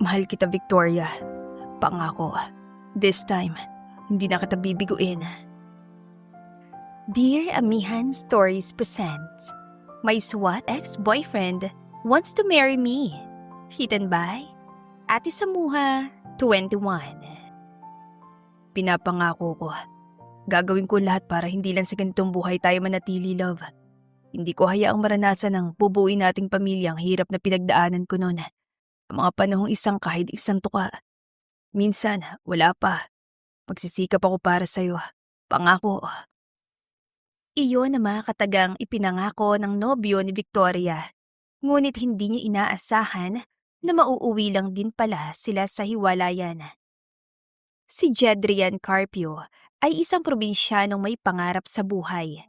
Mahal kita, Victoria. Pangako, this time, hindi na kita bibiguin. Dear Amihan Stories presents My SWAT Ex-Boyfriend Wants to Marry Me. Written by Ate Samuha, 21. Pinapangako ko, gagawin ko lahat para hindi lang sa ganitong buhay tayo manatili, love. Hindi ko hayaang maranasan ang bubuin nating pamilyang hirap na pinagdaanan ko noon. Ang mga panahong isang kahit isang tuka. Minsan, wala pa. Magsisikap ako para sa'yo. Pangako. Iyon ang mga katagang ipinangako ng nobyo ni Victoria. Ngunit hindi niya inaasahan na mauuwi lang din pala sila sa hiwalayan. Si Jedrian Carpio ay isang probinsyanong may pangarap sa buhay.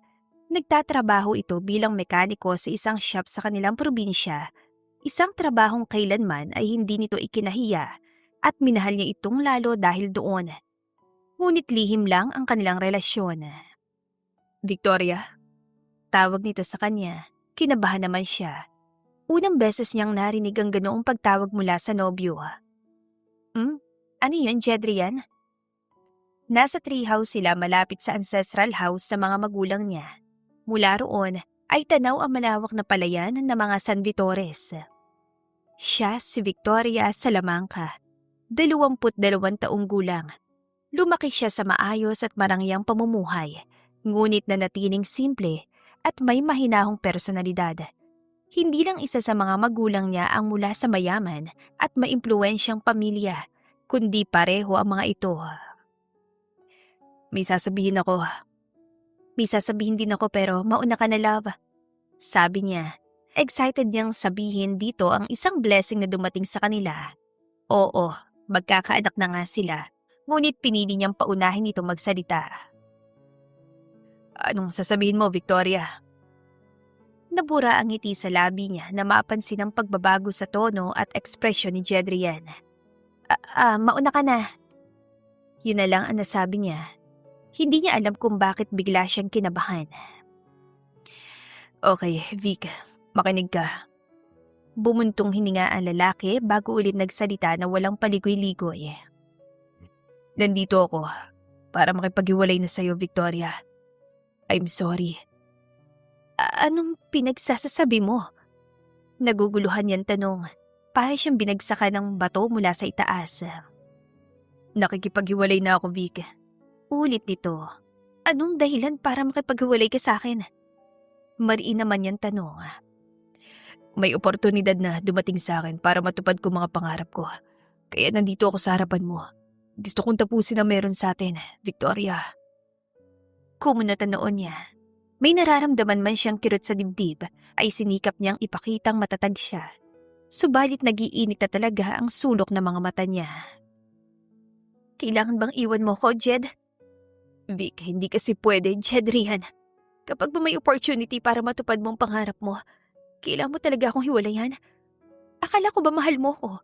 Nagtatrabaho ito bilang mekaniko sa isang shop sa kanilang probinsya. Isang trabahong kailanman ay hindi nito ikinahiya at minahal niya itong lalo dahil doon. Ngunit lihim lang ang kanilang relasyon. Victoria, tawag nito sa kanya. Kinabahan naman siya. Unang beses niyang narinig ang ganoong pagtawag mula sa nobyo. Ano yun, Jedrian? Nasa treehouse sila malapit sa ancestral house sa mga magulang niya. Mula roon ay tanaw ang malawak na palayan ng mga San Vitores. Siya si Victoria Salamanca, 22 taong gulang. Lumaki siya sa maayos at marangyang pamumuhay, ngunit nanatiling simple at may mahinahong personalidad. Hindi lang isa sa mga magulang niya ang mula sa mayaman at maimpluwensyang pamilya, kundi pareho ang mga ito. May sasabihin din ako pero mauna ka na, love. Sabi niya. Excited niyang sabihin dito ang isang blessing na dumating sa kanila. Oo, magkakaanak na nga sila. Ngunit pinili niyang paunahin ito magsalita. Anong sasabihin mo, Victoria? Nabura ang ngiti sa labi niya na mapansin ang pagbabago sa tono at ekspresyon ni Jedrian. Mauna ka na. Yun na lang ang nasabi niya. Hindi niya alam kung bakit bigla siyang kinabahan. Okay, Vic. Makinig ka. Bumuntong hininga ang lalaki bago ulit nagsalita na walang paligoy-ligoy. Nandito ako para makipaghiwalay na sa'yo, Victoria. I'm sorry. Anong pinagsasasabi mo? Naguguluhan niyang tanong. Para siyang binagsakan ng bato mula sa itaas. Nakikipaghiwalay na ako, Vic. Ulit nito. Anong dahilan para makipaghiwalay ka sa akin? Mariin naman niyang tanong. May oportunidad na dumating sa akin para matupad ko mga pangarap ko. Kaya nandito ako sa harapan mo. Gusto kong tapusin ang meron sa atin, Victoria. Kumunat ang noon niya. May nararamdaman man siyang kirot sa dibdib, ay sinikap niyang ipakitang matatag siya. Subalit nagiinit na talaga ang sulok ng mga mata niya. Kailangan bang iwan mo ko, Jed? Vic, hindi kasi pwede, Jedrian. Kapag may opportunity para matupad mong pangarap mo, kailangan mo talaga akong hiwalayan? Akala ko ba mahal mo ko?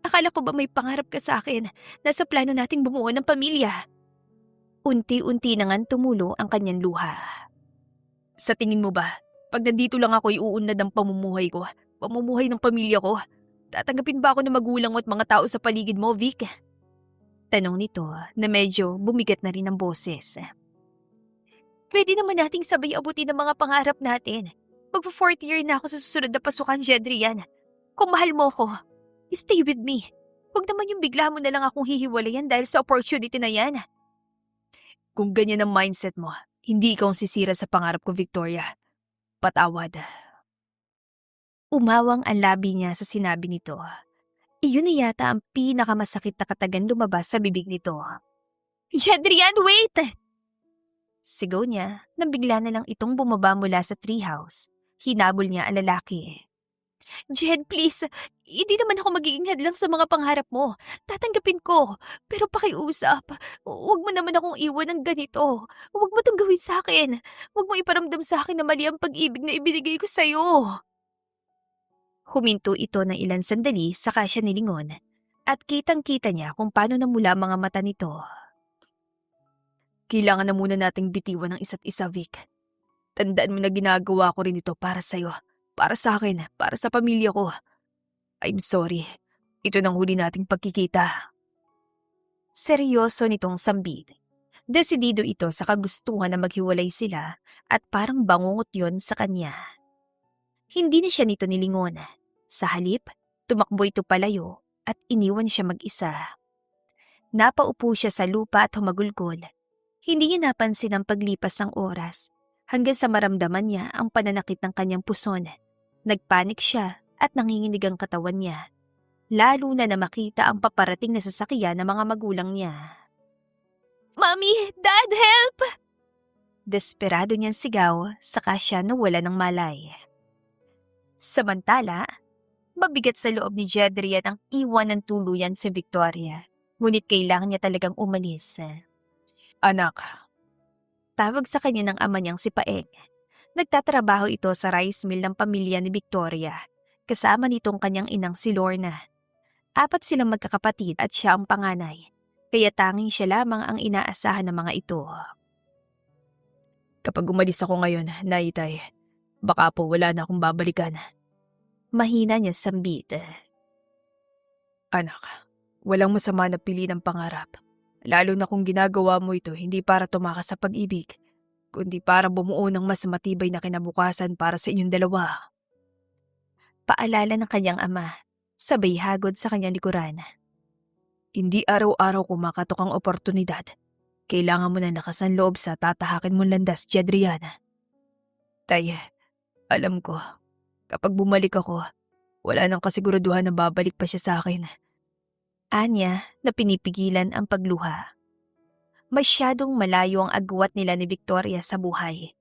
Akala ko ba may pangarap ka sa akin? Nasa plano nating bumuo ng pamilya? Unti-unti na ngang tumulo ang kanyang luha. Sa tingin mo ba, pag nandito lang ako iuunlad ang pamumuhay ko, pamumuhay ng pamilya ko, tatanggapin ba ako ng magulang mo at mga tao sa paligid mo, Vic? Tanong nito na medyo bumigat na rin ang boses. Pwede naman nating sabay abutin ang mga pangarap natin. Magpo-4th year na ako sa susunod na pasukan, Jedrian. Kung mahal mo ko, stay with me. Huwag naman yung bigla mo na lang akong hihiwalayan dahil sa opportunity na yan. Kung ganyan ang mindset mo, hindi ikaw ang sisira sa pangarap ko, Victoria. Patawad. Umawang ang labi niya sa sinabi nito. Iyon na yata ang pinakamasakit na katagan lumabas sa bibig nito. Jedrian, wait! Sigaw niya na bigla na lang itong bumaba mula sa treehouse. Hinabol niya ang lalaki. Jed, please. Hindi naman ako magiging hadlang sa mga pangarap mo. Tatanggapin ko. Pero pakiusap. Huwag mo naman akong iwan ng ganito. Huwag mo itong gawin sa akin. Huwag mo iparamdam sa akin na mali ang pag-ibig na ibinigay ko sa'yo. Huminto ito ng ilang sandali saka siya nilingon. At kitang-kita niya kung paano namula mga mata nito. Kailangan na muna nating bitiwan ng isa't isa, Vic. Tandaan mo na ginagawa ko rin ito para sa'yo, para sa akin, para sa pamilya ko. I'm sorry. Ito nang huli nating pagkikita. Seryoso nitong sambit. Desidido ito sa kagustuhan na maghiwalay sila at parang bangungot yon sa kanya. Hindi na siya nito nilingon. Sa halip, tumakbo ito palayo at iniwan siya mag-isa. Napaupo siya sa lupa at humagulgol. Hindi niya napansin ang paglipas ng oras hanggang sa maramdaman niya ang pananakit ng kanyang puson. Nagpanik siya at nanginginig ang katawan niya. Lalo na makita ang paparating na sasakyan ng mga magulang niya. "Mommy! Dad, help!" Desperado niyang sigaw, saka siya nawala ng malay. Samantala, mabigat sa loob ni Jedrian ang iwan ng tuluyan si Victoria. Ngunit kailangan niya talagang umalis. "Anak." Tawag sa kanya ng ama niyang si Paeng. Nagtatrabaho ito sa rice mill ng pamilya ni Victoria. Kasama nitong kanyang inang si Lorna. 4 silang magkakapatid at siya ang panganay. Kaya tanging siya lamang ang inaasahan ng mga ito. "Kapag umalis ako ngayon, Naitay, baka po wala na akong babalikan." Mahina niya sambit. "Anak, walang masama na pili ng pangarap. Lalo na kung ginagawa mo ito hindi para tumakas sa pag-ibig, kundi para bumuo ng mas matibay na kinabukasan para sa inyong dalawa." Paalala ng kanyang ama, sabay hagod sa kanyang likuran. "Hindi araw-araw kumakatok ang oportunidad. Kailangan mo ng lakas ng loob sa tatahakin mong landas, Jedrian." "Tay, alam ko, kapag bumalik ako, wala nang kasiguraduhan na babalik pa siya sa akin." Anya na pinipigilan ang pagluha. Masyadong malayo ang agwat nila ni Victoria sa buhay.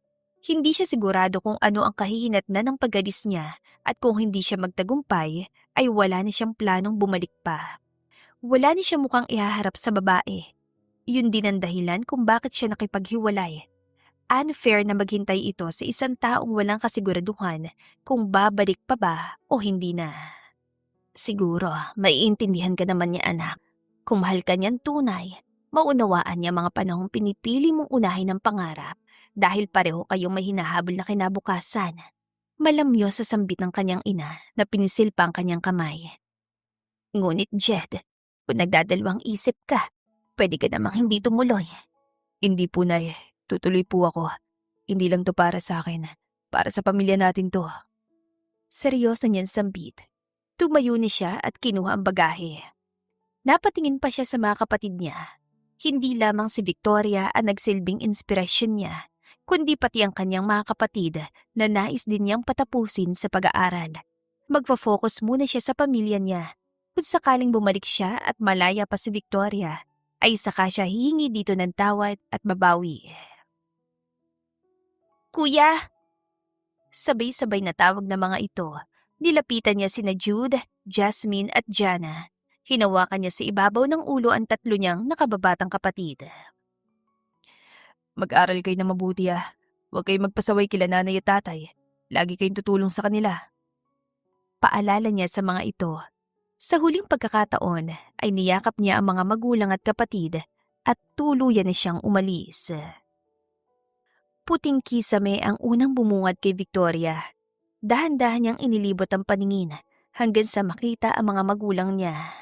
Hindi siya sigurado kung ano ang kahihinatnan ng pag-alis niya at kung hindi siya magtagumpay ay wala na siyang planong bumalik pa. Wala na siya mukhang ihaharap sa babae. Yun din ang dahilan kung bakit siya nakipaghiwalay. Unfair na maghintay ito sa isang taong walang kasiguraduhan kung babalik pa ba o hindi na. Siguro, maiintindihan ka naman niya anak. Kung mahal ka niyan tunay, maunawaan niya mga panahong pinipili mong unahin ng pangarap dahil pareho kayong may hinahabol na kinabukasan. Malamyo sa sambit ng kanyang ina na pinisil pa ang kanyang kamay. Ngunit Jed, kung nagdadalawang isip ka, pwede ka namang hindi tumuloy. "Hindi po, Nay. Tutuloy po ako. Hindi lang to para sa akin. Para sa pamilya natin to." Seryoso niyan sambit. Tumayo na siya at kinuha ang bagahe. Napatingin pa siya sa mga kapatid niya. Hindi lamang si Victoria ang nagsilbing inspirasyon niya, kundi pati ang kanyang mga kapatid na nais din niyang patapusin sa pag-aaral. Magfo-focus muna siya sa pamilya niya. Kung sakaling bumalik siya at malaya pa si Victoria, ay saka siya hihingi dito ng tawad at babawi. "Kuya!" Sabay-sabay na tawag ng mga ito. Nilapitan niya sina Jude, Jasmine at Jana. Hinawakan niya sa ibabaw ng ulo ang 3 niyang nakababatang kapatid. "Mag-aral kayo na mabuti Huwag kayong magpasaway kila nanay at tatay. Lagi kayong tutulong sa kanila." Paalala niya sa mga ito. Sa huling pagkakataon ay niyakap niya ang mga magulang at kapatid at tuluyan na siyang umalis. Puting kisame ang unang bumungad kay Victoria. Dahan-dahan niyang inilibot ang paningin hanggang sa makita ang mga magulang niya.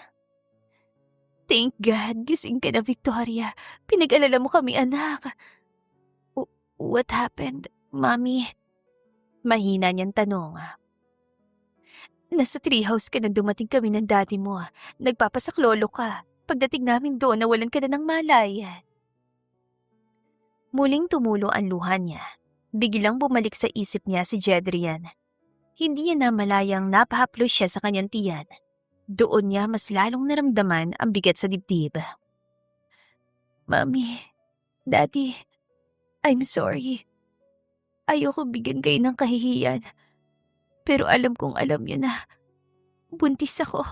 "Thank God, gising ka na, Victoria. Pinag-alala mo kami, anak." What happened, Mommy?" Mahina niyang tanong. "Nasa treehouse ka na dumating kami ng daddy mo. Nagpapasaklolo ka. Pagdating namin doon, nawalan ka na ng malay." Muling tumulo ang luha niya. Biglang bumalik sa isip niya si Jedrian. Hindi niya namalayang napahaplos siya sa kanyang tiyan. Doon niya mas lalong naramdaman ang bigat sa dibdib. "Mommy, Daddy, I'm sorry. Ayoko bigyan kayo ng kahihiyan. Pero alam kong alam niyo na. Buntis ako.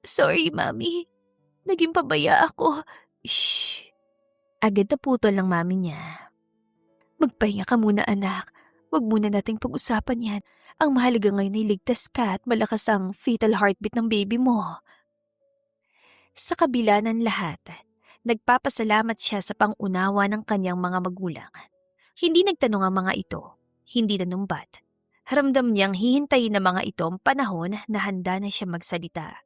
Sorry, Mommy. Naging pabaya ako." Shh! Agad na putol ng mami niya. "Magpahinga ka muna, anak. Huwag muna nating pag-usapan yan. Ang mahalaga ngayon ay ligtas ka at malakas ang fetal heartbeat ng baby mo." Sa kabila ng lahat, nagpapasalamat siya sa pangunawa ng kanyang mga magulang. Hindi nagtanong ang mga ito, hindi nanumbat. Ramdam niyang hihintayin ng mga ito ang panahon na handa na siya magsalita.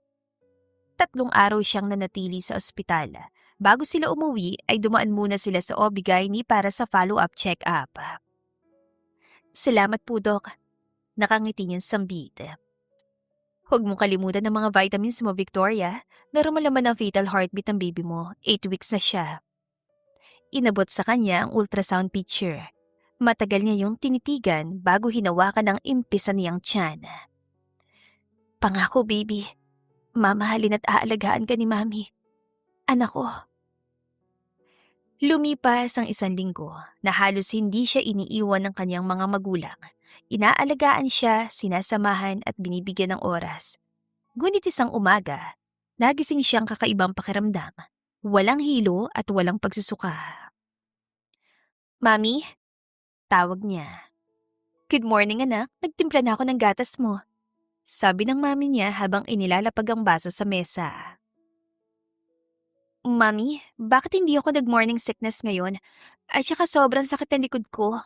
3 araw siyang nanatili sa ospital. Bago sila umuwi ay dumaan muna sila sa OB-GYN para sa follow-up check-up. Salamat po, Doc. Nakangiti niyang sambit. Huwag mong kalimutan ng mga vitamins mo, Victoria. Normal naman ang fetal heartbeat ng baby mo. 8 weeks na siya. Inabot sa kanya ang ultrasound picture. Matagal niya yung tinitigan bago hinawakan ang impisa niyang tiyan. Pangako, baby. Mamahalin at aalagaan ka ni Mami. Anak ko. Lumipas ang 1 linggo na halos hindi siya iniiwan ng kanyang mga magulang. Inaalagaan siya, sinasamahan at binibigyan ng oras. Ngunit isang umaga, nagising siyang kakaibang pakiramdam. Walang hilo at walang pagsusuka. Mami? Tawag niya. Good morning, anak. Nagtimpla na ako ng gatas mo. Sabi ng mami niya habang inilalapag ang baso sa mesa. Mami, bakit hindi ako nag-morning sickness ngayon? At saka sobrang sakit ng likod ko.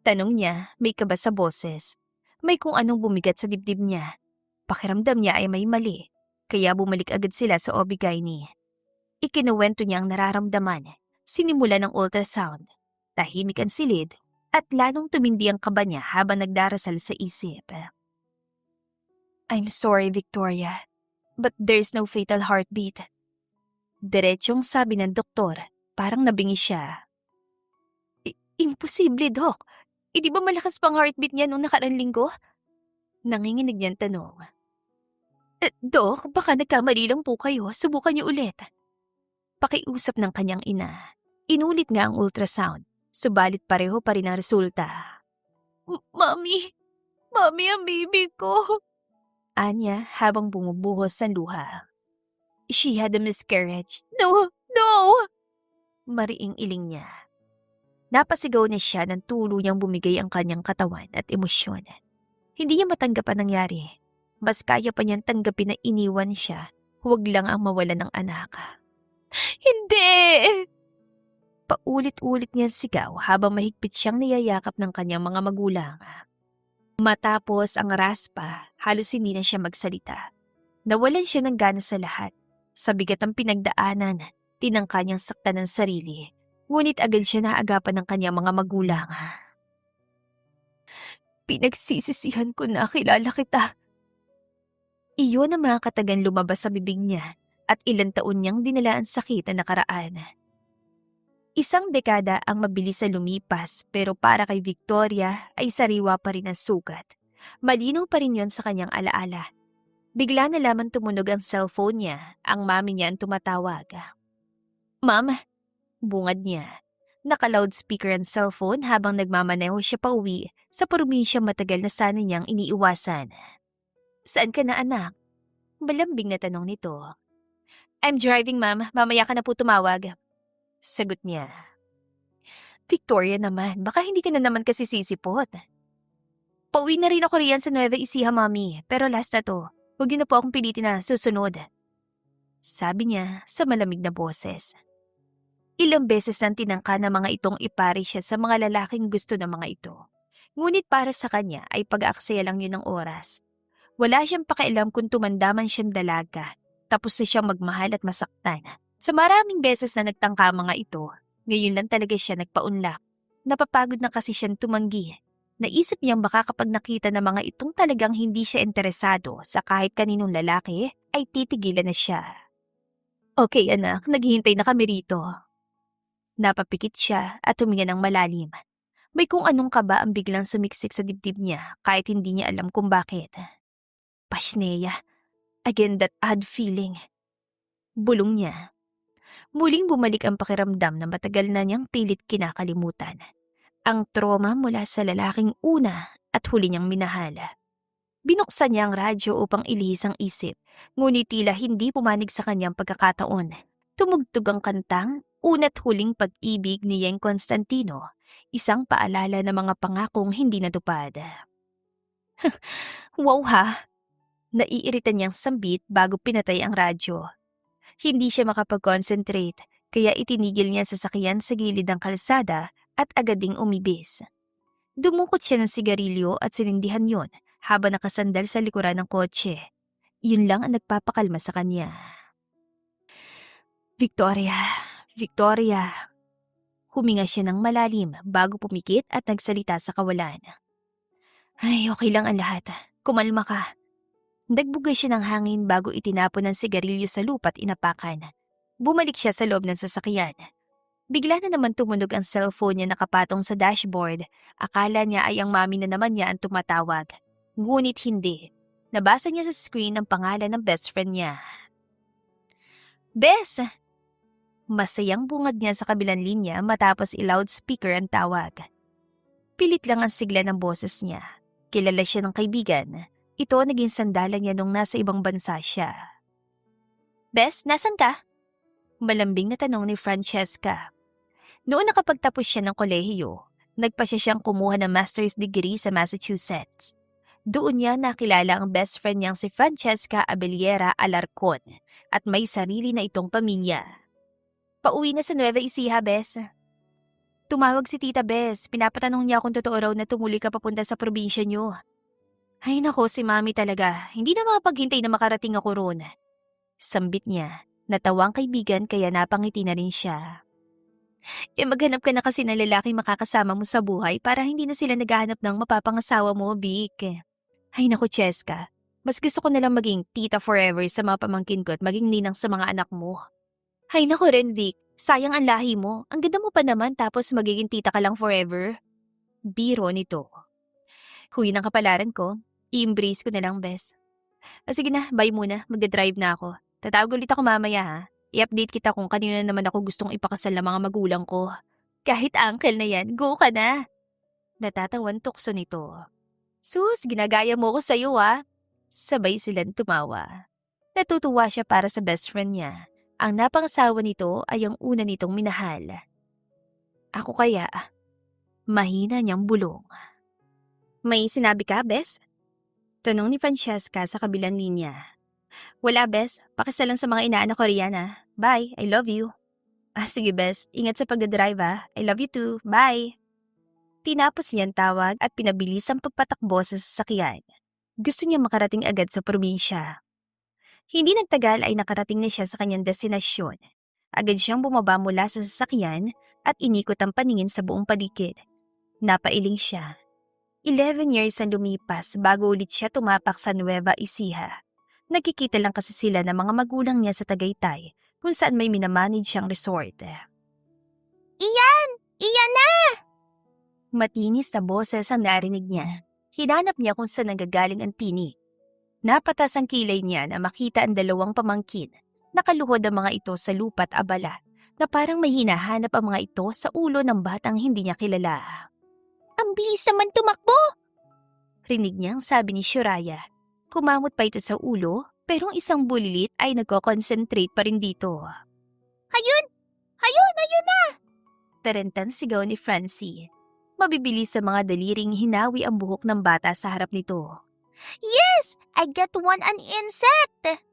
Tanong niya, may kaba sa boses. May kung anong bumigat sa dibdib niya. Pakiramdam niya ay may mali, kaya bumalik agad sila sa OB-GYN. Ikinuwento niya ang nararamdaman. Sinimula ng ultrasound. Tahimik ang silid at lalong tumindi ang kaba niya habang nagdarasal sa isip. I'm sorry, Victoria, but there's no fatal heartbeat. Diretsong sabi ng doktor, parang nabingi siya. Imposible, Doc. Di ba malakas pang heartbeat niya nung nakarang linggo? Nanginginig niyang tanong. Doc, baka nagkamali lang po kayo. Subukan niyo ulit. Pakiusap ng kanyang ina. Inulit nga ang ultrasound, subalit pareho pa rin ang resulta. Mami, ang baby ko. Anya habang bumubuhos ang luha. She had a miscarriage. No! Mariing iling niya. Napasigaw na siya ng tuluyang bumigay ang kanyang katawan at emosyon. Hindi niya matanggap ang nangyari. Mas kaya pa niyang tanggapin na iniwan siya, huwag lang ang mawalan ng anak. Hindi! Paulit-ulit niyang sigaw habang mahigpit siyang niyayakap ng kanyang mga magulang. Matapos ang raspa, halos hindi na siya magsalita. Nawalan siya ng gana sa lahat. Sa bigat ang pinagdaanan, tinangka niyang saktan ng sarili. Ngunit agad siya naagapan ng kanyang mga magulang. Pinagsisisihan ko na kilala kita. Iyon ang mga katagang lumabas sa bibig niya at ilang taon niyang dinala ang sakit na nakaraan. 1 dekada ang mabilis na lumipas pero para kay Victoria ay sariwa pa rin ang sugat. Malinaw pa rin yon sa kanyang alaala. Bigla na lamang tumunog ang cellphone niya, ang mami niya ang tumatawag. Ma'am, bungad niya. Naka-loudspeaker ang cellphone habang nagmamaneho siya pa uwi sa probinsya matagal na sana niyang iniiwasan. Saan ka na, anak? Malambing na tanong nito. I'm driving, ma'am. Mamaya ka na po tumawag. Sagot niya. Victoria naman, baka hindi ka na naman kasi sisipot. Pauwi na rin ako riyan sa Nueva Ecija, mami, pero last na to. Huwag niyo na po akong pilitin na susunod. Sabi niya sa malamig na boses. Ilang beses nang tinangka ng mga itong ipari siya sa mga lalaking gusto ng mga ito. Ngunit para sa kanya ay pag-aaksaya lang yun ng oras. Wala siyang pakialam kung tumandaman siyang dalaga, tapos na siyang magmahal at masaktan. Sa maraming beses na nagtangka mga ito, ngayon lang talaga siya nagpaunlak. Napapagod na kasi siyang tumanggi. Naisip niyang baka kapag nakita ng mga itong talagang hindi siya interesado sa kahit kaninong lalaki, ay titigilan na siya. Okay anak, naghihintay na kami rito. Napapikit siya at huminga ng malalim. May kung anong kaba ang biglang sumiksik sa dibdib niya kahit hindi niya alam kung bakit. Pasneya. Again that odd feeling. Bulong niya. Muling bumalik ang pakiramdam na matagal na niyang pilit kinakalimutan. Ang trauma mula sa lalaking una at huli niyang minahal. Binuksan niya ang radyo upang ilihis ang isip, ngunit tila hindi pumanig sa kanyang pagkakataon. Tumugtog ang kantang Una't Huling Pag-ibig ni Yeng Constantino, isang paalala ng mga pangakong hindi natupad. Wow ha! Naiirita niyang sambit bago pinatay ang radyo. Hindi siya makapag-concentrate, kaya itinigil niya sa sasakyan sa gilid ng kalsada at agad ding umibis. Dumukot siya ng sigarilyo at sinindihan yon habang nakasandal sa likuran ng kotse. Yun lang ang nagpapakalma sa kanya. Victoria, Victoria. Huminga siya ng malalim bago pumikit at nagsalita sa kawalan. Ay, okay lang ang lahat. Kumalma ka. Nagbugay siya ng hangin bago itinapon ng sigarilyo sa lupa at inapakan. Bumalik siya sa loob ng sasakyan. Bigla na naman tumunog ang cellphone niya nakapatong sa dashboard. Akala niya ay ang mami na naman niya ang tumatawag. Ngunit hindi. Nabasa niya sa screen ang pangalan ng best friend niya. Bes! Masayang bungad niya sa kabilang linya matapos i-loudspeaker ang tawag. Pilit lang ang sigla ng boses niya. Kilala siya ng kaibigan. Ito naging sandalan niya nung nasa ibang bansa siya. Bes, nasan ka? Malambing na tanong ni Francesca. Noon nakapagtapos siya ng kolehiyo, nagpasya siyang kumuha ng master's degree sa Massachusetts. Doon niya nakilala ang best friend niyang si Francesca Abellera Alarcon at may sarili na itong pamilya. Pauwi na sa Nueva Ecija, Bes. Tumawag si Tita Bes. Pinapatanong niya kung totoo raw na tumuli ka papunta sa probinsya niyo. Ay nako, si Mami talaga. Hindi na makapaghintay na makarating ako roon. Sambit niya. Natawang kaibigan kaya napangiti na rin siya. Maghanap ka na kasi ng lalaki makakasama mo sa buhay para hindi na sila naghahanap ng mapapangasawa mo, Vic. Ay nako, Cheska. Mas gusto ko nalang maging tita forever sa mga pamangkin ko at maging ninang sa mga anak mo. Ay nako rin, Vic. Sayang ang lahi mo. Ang ganda mo pa naman tapos magiging tita ka lang forever. Biro nito. Kung yun ang kapalaran ko, i-embrace ko na lang, Bes. Sige na, bye muna. Magdadrive na ako. Tatawag ulit ako mamaya, ha? I-update kita kung kanino na naman ako gustong ipakasal ng mga magulang ko. Kahit uncle na yan, go ka na. Natatawan tukso nito. Sus, ginagaya mo ko sa'yo, ha? Sabay silang tumawa. Natutuwa siya para sa best friend niya. Ang napangasawa nito ay ang una nitong minahal. Ako kaya, mahina niyang bulong. May sinabi ka, Bes? Tanong ni Francesca sa kabilang linya. Wala, Bes. Pakisal lang sa mga inaanak ko riyan, ha. Bye, I love you. Sige, Bes. Ingat sa pagdadrive, ha. I love you too. Bye. Tinapos niya ang tawag at pinabilis ang pagpatakbo sa sasakyan. Gusto niya makarating agad sa probinsya. Hindi nagtagal ay nakarating na siya sa kanyang destinasyon. Agad siyang bumaba mula sa sasakyan at inikot ang paningin sa buong paligid. Napailing siya. 11 years ang lumipas bago ulit siya tumapak sa Nueva Ecija. Nagkikita lang kasi sila ng mga magulang niya sa Tagaytay kung saan may minamanage siyang resort. Iyan! Iyan na! Matinis na boses ang narinig niya. Hinanap niya kung saan nanggagaling ang tinig. Napatas ang kilay niya na makita ang dalawang pamangkin. Nakaluhod ang mga ito sa lupa't abala na parang may hinahanap ang mga ito sa ulo ng batang hindi niya kilala. Ang bilis naman tumakbo! Rinig niyang sabi ni Shuraya. Kumamot pa ito sa ulo pero ang isang bulilit ay nagko-concentrate pa rin dito. Ayun! Ayun! Ayun na! Tarantan sigaw ni Francie. Mabibilis sa mga daliring hinawi ang buhok ng bata sa harap nito. Yes! I got an insect!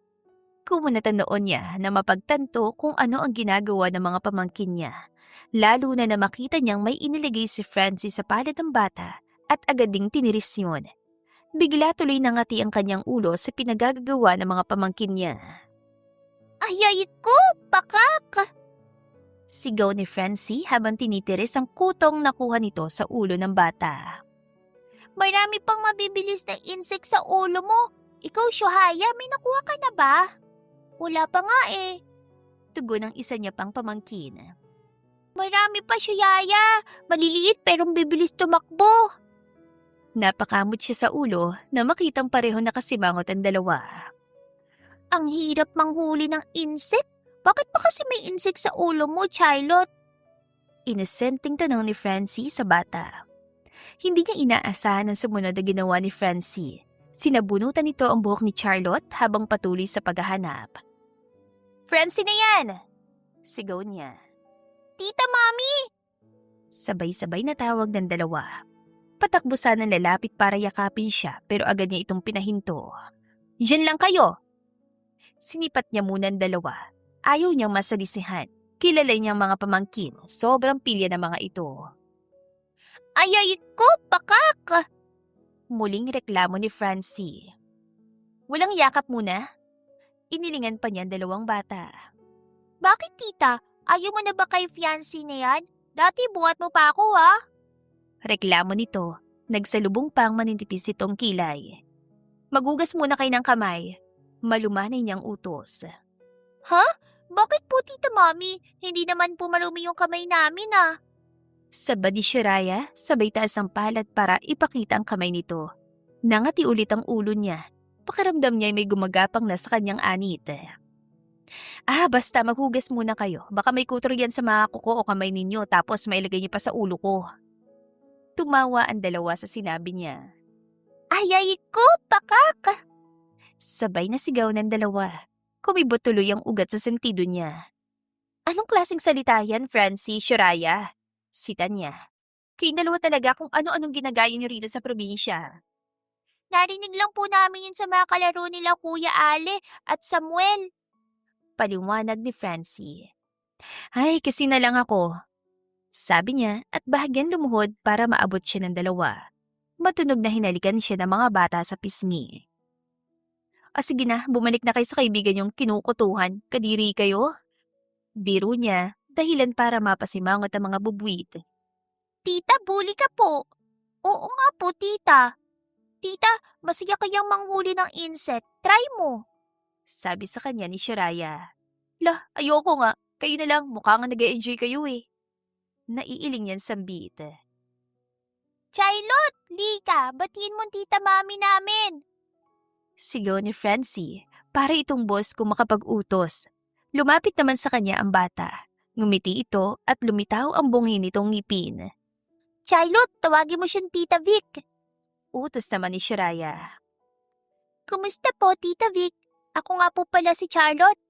Kumunatan noon niya na mapagtanto kung ano ang ginagawa ng mga pamangkin niya. Lalo na makita niyang may inilagay si Francie sa palad ng bata at agad ding tiniris yun. Bigla tuloy nangati ang kanyang ulo sa pinagagagawa ng mga pamangkin niya. Ayay ko! Pakak! Sigaw ni Francie habang tinitiris ang kutong nakuha nito sa ulo ng bata. Marami pang mabibilis na insect sa ulo mo. Ikaw, Shuhaya, may nakuha ka na ba? Wala pa nga eh. Tugon ng isa niya pang pamangkin. Marami pa, Shuhaya. Maliliit pero bibilis tumakbo. Napakamot siya sa ulo na makitang pareho nakasimangot ang dalawa. Ang hirap manghuli ng insect. Bakit pa kasi may insect sa ulo mo, Charlotte? Inosenteng tanong ni Francie sa bata. Hindi niya inaasahan ang sumunod na ginawa ni Francie. Sinabunutan nito ang buhok ni Charlotte habang patuloy sa paghahanap. Francie na yan! Sigaw niya. Tita, Mami! Sabay-sabay na tawag ng dalawa. Patakbo sana lalapit para yakapin siya pero agad niya itong pinahinto. Diyan lang kayo! Sinipat niya muna ang dalawa. Ayaw niyang masalisihan. Kilala niyang mga pamangkin. Sobrang pilya ng mga ito. Ayay ko, pakak! Muling reklamo ni Francie. Walang yakap muna? Inilingan pa niya ang dalawang bata. Bakit tita? Ayaw mo na ba kay fiancé na yan? Dati buhat mo pa ako ha? Reklamo nito. Nagsalubong pang maninipis itong kilay. Magugas muna kayo ng kamay. Malumanay niyang utos. Ha? Bakit po tita mami? Hindi naman po marumi yung kamay namin ah. Sabad ni Shiraya, sabay taas ang palad para ipakita ang kamay nito. Nangati ulit ang ulo niya. Pakiramdam niya ay may gumagapang na sa kanyang anit. Basta maghugas muna kayo. Baka may kutro yan sa mga kuko o kamay ninyo tapos mailagay niyo pa sa ulo ko. Tumawa ang dalawa sa sinabi niya. Ayay ko, pakak! Sabay na sigaw ng dalawa. Kumibot tuloy ang ugat sa sentido niya. Anong klaseng salita yan, Francie, Shiraya? Sita niya. Kayong dalawa talaga kung ano-anong ginagaya niyo rito sa probinsya. Narinig lang po namin yun sa mga kalaro nila Kuya Ale at Samuel. Paliwanag ni Francie. Ay, kasi na lang ako. Sabi niya at bahagyan lumuhod para maabot siya ng dalawa. Matunog na hinalikan siya ng mga bata sa pisngi. Sige na, bumalik na kayo sa kaibigan yung kinukutuhan. Kadiri kayo? Biro niya, dahilan para mapasimangot ang mga bubwit. Tita, bully ka po. Oo nga po, tita. Tita, masaya kayang manghuli ng insect. Try mo. Sabi sa kanya ni Shiraya. Lah, ayoko nga. Kayo na lang, mukha nga nag-e-enjoy kayo eh. Naiiling yan sambit. Charlotte, Lika, batiin mo tita mami namin. Sigaw ni Francie para itong boss kung makapag-utos. Lumapit naman sa kanya ang bata. Ngumiti ito at lumitaw ang bungi nitong ngipin. Charlotte, tawagin mo siyang Tita Vic. Utos naman ni Shiraya. Kumusta po, Tita Vic? Ako nga po pala si Charlotte.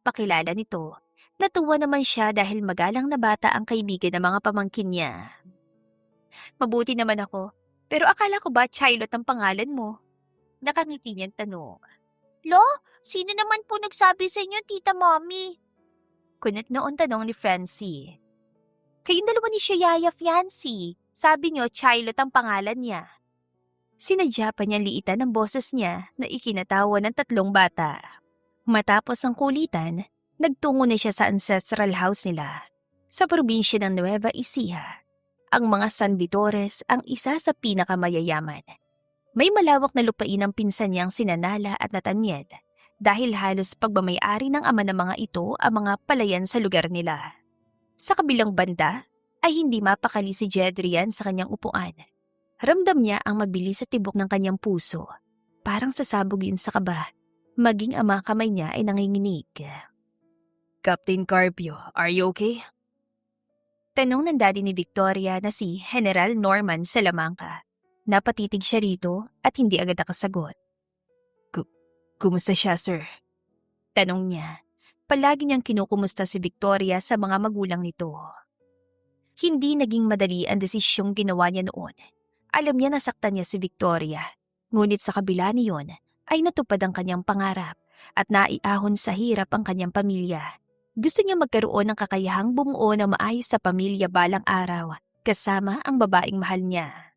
Pakilala nito. Natuwa naman siya dahil magalang na bata ang kaibigan ng mga pamangkin niya. Mabuti naman ako, pero akala ko ba Charlotte ang pangalan mo? Nakangiti niyang tanong. Lo, sino naman po nagsabi sa inyo, Tita Mommy? Kunat noon tanong ni Francie. Kayong dalawa ni Shayaya fiancé. Sabi niyo Charlotte ang pangalan niya. Sinadya pa niyang liitan ang boses niya na ikinatawa ng tatlong bata. Matapos ang kulitan, nagtungo na siya sa ancestral house nila. Sa probinsya ng Nueva Ecija, ang mga San Vitores ang isa sa pinakamayayaman. May malawak na lupain ang pinsan niyang sinanala at Nathaniel dahil halos pagmamayari ng ama ng mga ito ang mga palayan sa lugar nila. Sa kabilang banda ay hindi mapakali si Jedrian sa kanyang upuan. Ramdam niya ang mabilis sa tibok ng kanyang puso. Parang sasabog yun sa kaba. Maging ang mga kamay niya ay nanginginig. Captain Carpio, are you okay? Tanong ng daddy ni Victoria na si General Norman Salamanca. Napatitig siya rito at hindi agad nakasagot. Kumusta siya, sir? Tanong niya. Palagi niyang kinukumusta si Victoria sa mga magulang nito. Hindi naging madali ang desisyong ginawa niya noon. Alam niya nasaktan niya si Victoria. Ngunit sa kabila niyon ay natupad ang kanyang pangarap at naiahon sa hirap ang kanyang pamilya. Gusto niya magkaroon ng kakayahang bumuo na maayos sa pamilya balang araw kasama ang babaeng mahal niya.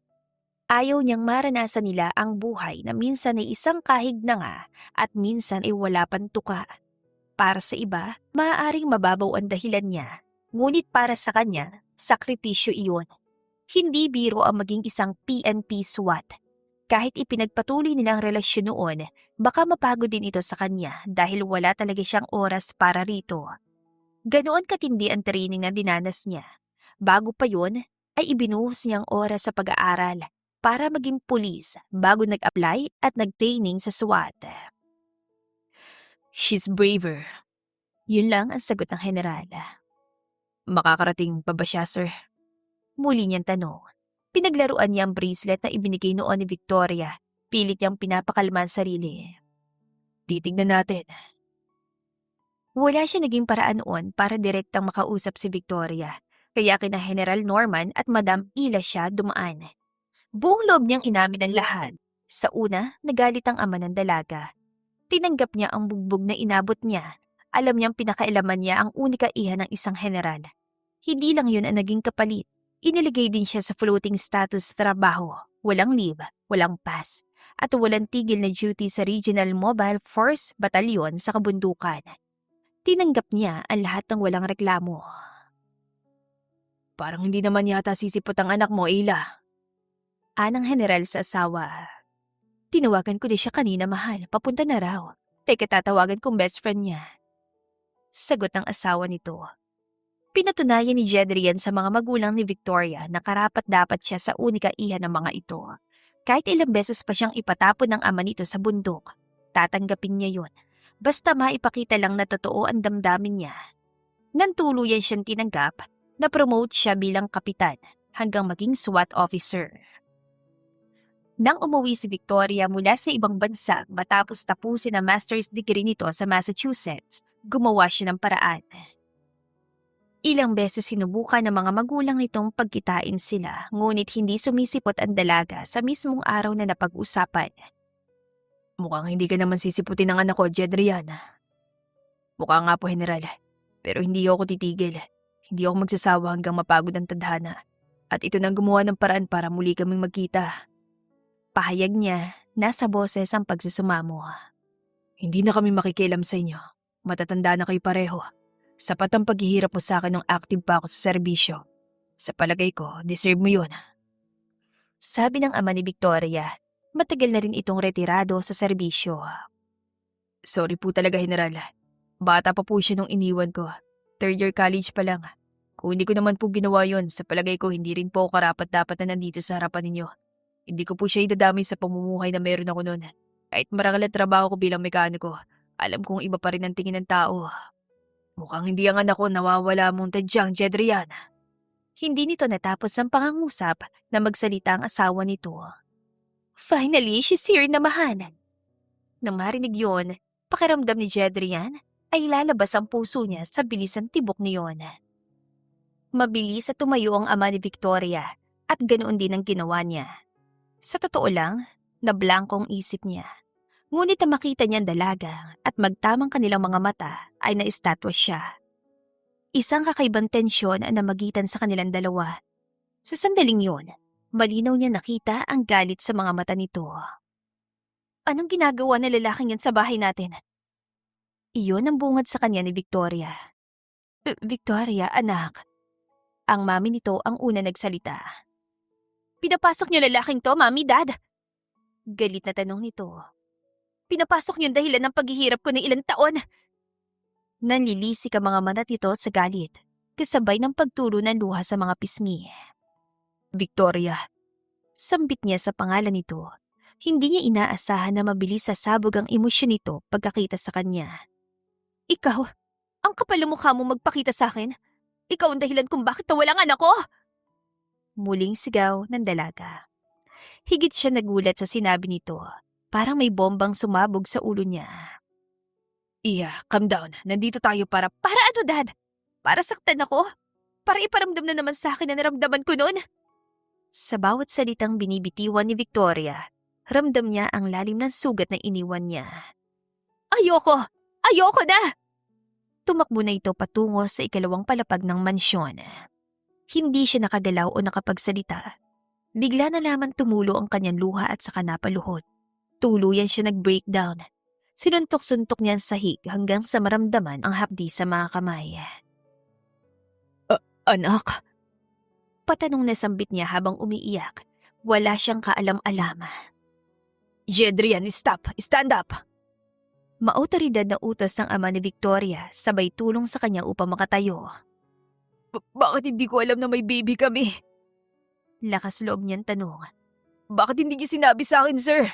Ayaw niyang maranasan nila ang buhay na minsan ay isang kahig na nga at minsan ay wala pang tuka. Para sa iba, maaaring mababaw ang dahilan niya. Ngunit para sa kanya, sakripisyo iyon. Hindi biro ang maging isang PNP SWAT. Kahit ipinagpatuloy nilang relasyon noon, baka mapagod din ito sa kanya dahil wala talaga siyang oras para rito. Ganoon katindi ang training na dinanas niya. Bago pa yun, ay ibinuhos niyang oras sa pag-aaral para maging pulis bago nag-apply at nag-training sa SWAT. She's braver. Yun lang ang sagot ng general. Makakarating pa ba siya, sir? Muli niyang tanong. Pinaglaruan niya ang bracelet na ibinigay noon ni Victoria. Pilit niyang pinapakalma ang sarili. Titignan natin. Wala siya naging paraan noon para direktang makausap si Victoria. Kaya kina General Norman at Madam Ila siya dumaan. Buong loob niyang inamin ang lahat. Sa una, nagalit ang ama ng dalaga. Tinanggap niya ang bugbog na inabot niya. Alam niyang pinakailaman niya ang unika iha ng isang general. Hindi lang yun ang naging kapalit. Iniligay din siya sa floating status trabaho. Walang leave, walang pass. at walang tigil na duty sa Regional Mobile Force Battalion sa kabundukan. Tinanggap niya ang lahat ng walang reklamo. Parang hindi naman yata sisipot ang anak mo, Ayla. Anang general sa asawa. Tinawagan ko din siya kanina, mahal. Papunta na raw. Teka, tatawagan kong best friend niya. Sagot ng asawa nito. Pinatunayan ni Jedrian sa mga magulang ni Victoria na karapat-dapat siya sa unika iha ng mga ito. Kahit ilang beses pa siyang ipatapon ng ama nito sa bundok, tatanggapin niya yun. Basta maipakita lang na totoo ang damdamin niya. Nang tuluyan siyang tinanggap, na-promote siya bilang kapitan hanggang maging SWAT officer. Nang umuwi si Victoria mula sa ibang bansa matapos tapusin ang master's degree nito sa Massachusetts, gumawa siya ng paraan. Ilang beses sinubukan ng mga magulang nitong pagkitain sila, ngunit hindi sumisipot ang dalaga sa mismong araw na napag-usapan. Mukhang hindi ka naman sisiputin ng anak ko, Jedrian. Mukha nga po, General. Pero hindi ako titigil. Hindi ako magsasawa hanggang mapagod ang tadhana. At ito nang gumawa ng paraan para muli kaming magkita. Pahayag niya, nasa boses ang pagsusumamo. Hindi na kami makikialam sa inyo. Matatanda na kayo pareho. Sapat ang paghihirap mo sa akin nung active pa ako sa serbisyo. Sa palagay ko, deserve mo yun. Sabi ng ama ni Victoria, matagal na rin itong retirado sa serbisyo. Sorry po talaga, General. Bata pa po siya nung iniwan ko. 3rd year college pa lang. Kung hindi ko naman po ginawa yon, sa palagay ko hindi rin po ako karapat-dapat na nandito sa harapan ninyo. Hindi ko po siya idadamay sa pamumuhay na meron ako noon. Kahit marangal at trabaho ko bilang mekaniko, alam kong iba pa rin ang tingin ng tao. Mukhang hindi ang anak ko nawawala mong tadyang, Jedrian. Hindi nito natapos ang pangangusap na magsalita ang asawa nito. Finally, she's here na mahanan. Nang marinig yun, pakiramdam ni Jedrian ay lalabas ang puso niya sa bilis ng tibok niyon. Mabilis at tumayo ang ama ni Victoria at ganoon din ang ginawa niya. Sa totoo lang, nablangkong isip niya. Ngunit na makita niya ang dalaga at magtamang kanilang mga mata ay naistatwa siya. Isang kakaibang tensyon ang namagitan sa kanilang dalawa. Sa sandaling yun, malinaw niya nakita ang galit sa mga mata nito. Anong ginagawa ng lalaking yan sa bahay natin? Iyon ang bungad sa kanya ni Victoria. Victoria, anak. Ang mami nito ang una nagsalita. Pinapasok niyo lalaking to, Mami, Dad? Galit na tanong nito. Pinapasok niyo dahilan ng paghihirap ko ng ilang taon. Nanlilisik ang mga mata nito sa galit, kasabay ng pagtulo ng luha sa mga pisngi. Victoria, sambit niya sa pangalan nito. Hindi niya inaasahan na mabilis sasabog ang emosyon nito pagkakita sa kanya. Ikaw, ang kapal ng mukha mo magpakita sa akin. Ikaw ang dahilan kung bakit nawalang anak ko. Muling sigaw ng dalaga. Higit siya nagulat sa sinabi nito. Parang may bombang sumabog sa ulo niya. Iya, calm down. Nandito tayo para... Para ano, Dad? Para saktan ako? Para iparamdam na naman sa akin na naramdaman ko noon? Sa bawat salitang binibitiwan ni Victoria, ramdam niya ang lalim ng sugat na iniwan niya. Ayoko! Ayoko na! Tumakbo na ito patungo sa ikalawang palapag ng mansyon. Hindi siya nakagalaw o nakapagsalita. Bigla na lamang tumulo ang kanyang luha at saka napaluhod. Tuluyan siya nag-breakdown. Sinuntok-suntok niya ang sahig hanggang sa maramdaman ang hapdi sa mga kamay. Anak? Patanong na sambit niya habang umiiyak. Wala siyang kaalam-alam. Jedrian, stop! Stand up! Maotoridad na utos ng ama ni Victoria, sabay tulong sa kanya upang makatayo. Bakit hindi ko alam na may baby kami? Lakas loob niyang tanong. Bakit hindi niyo sinabi sa akin, sir?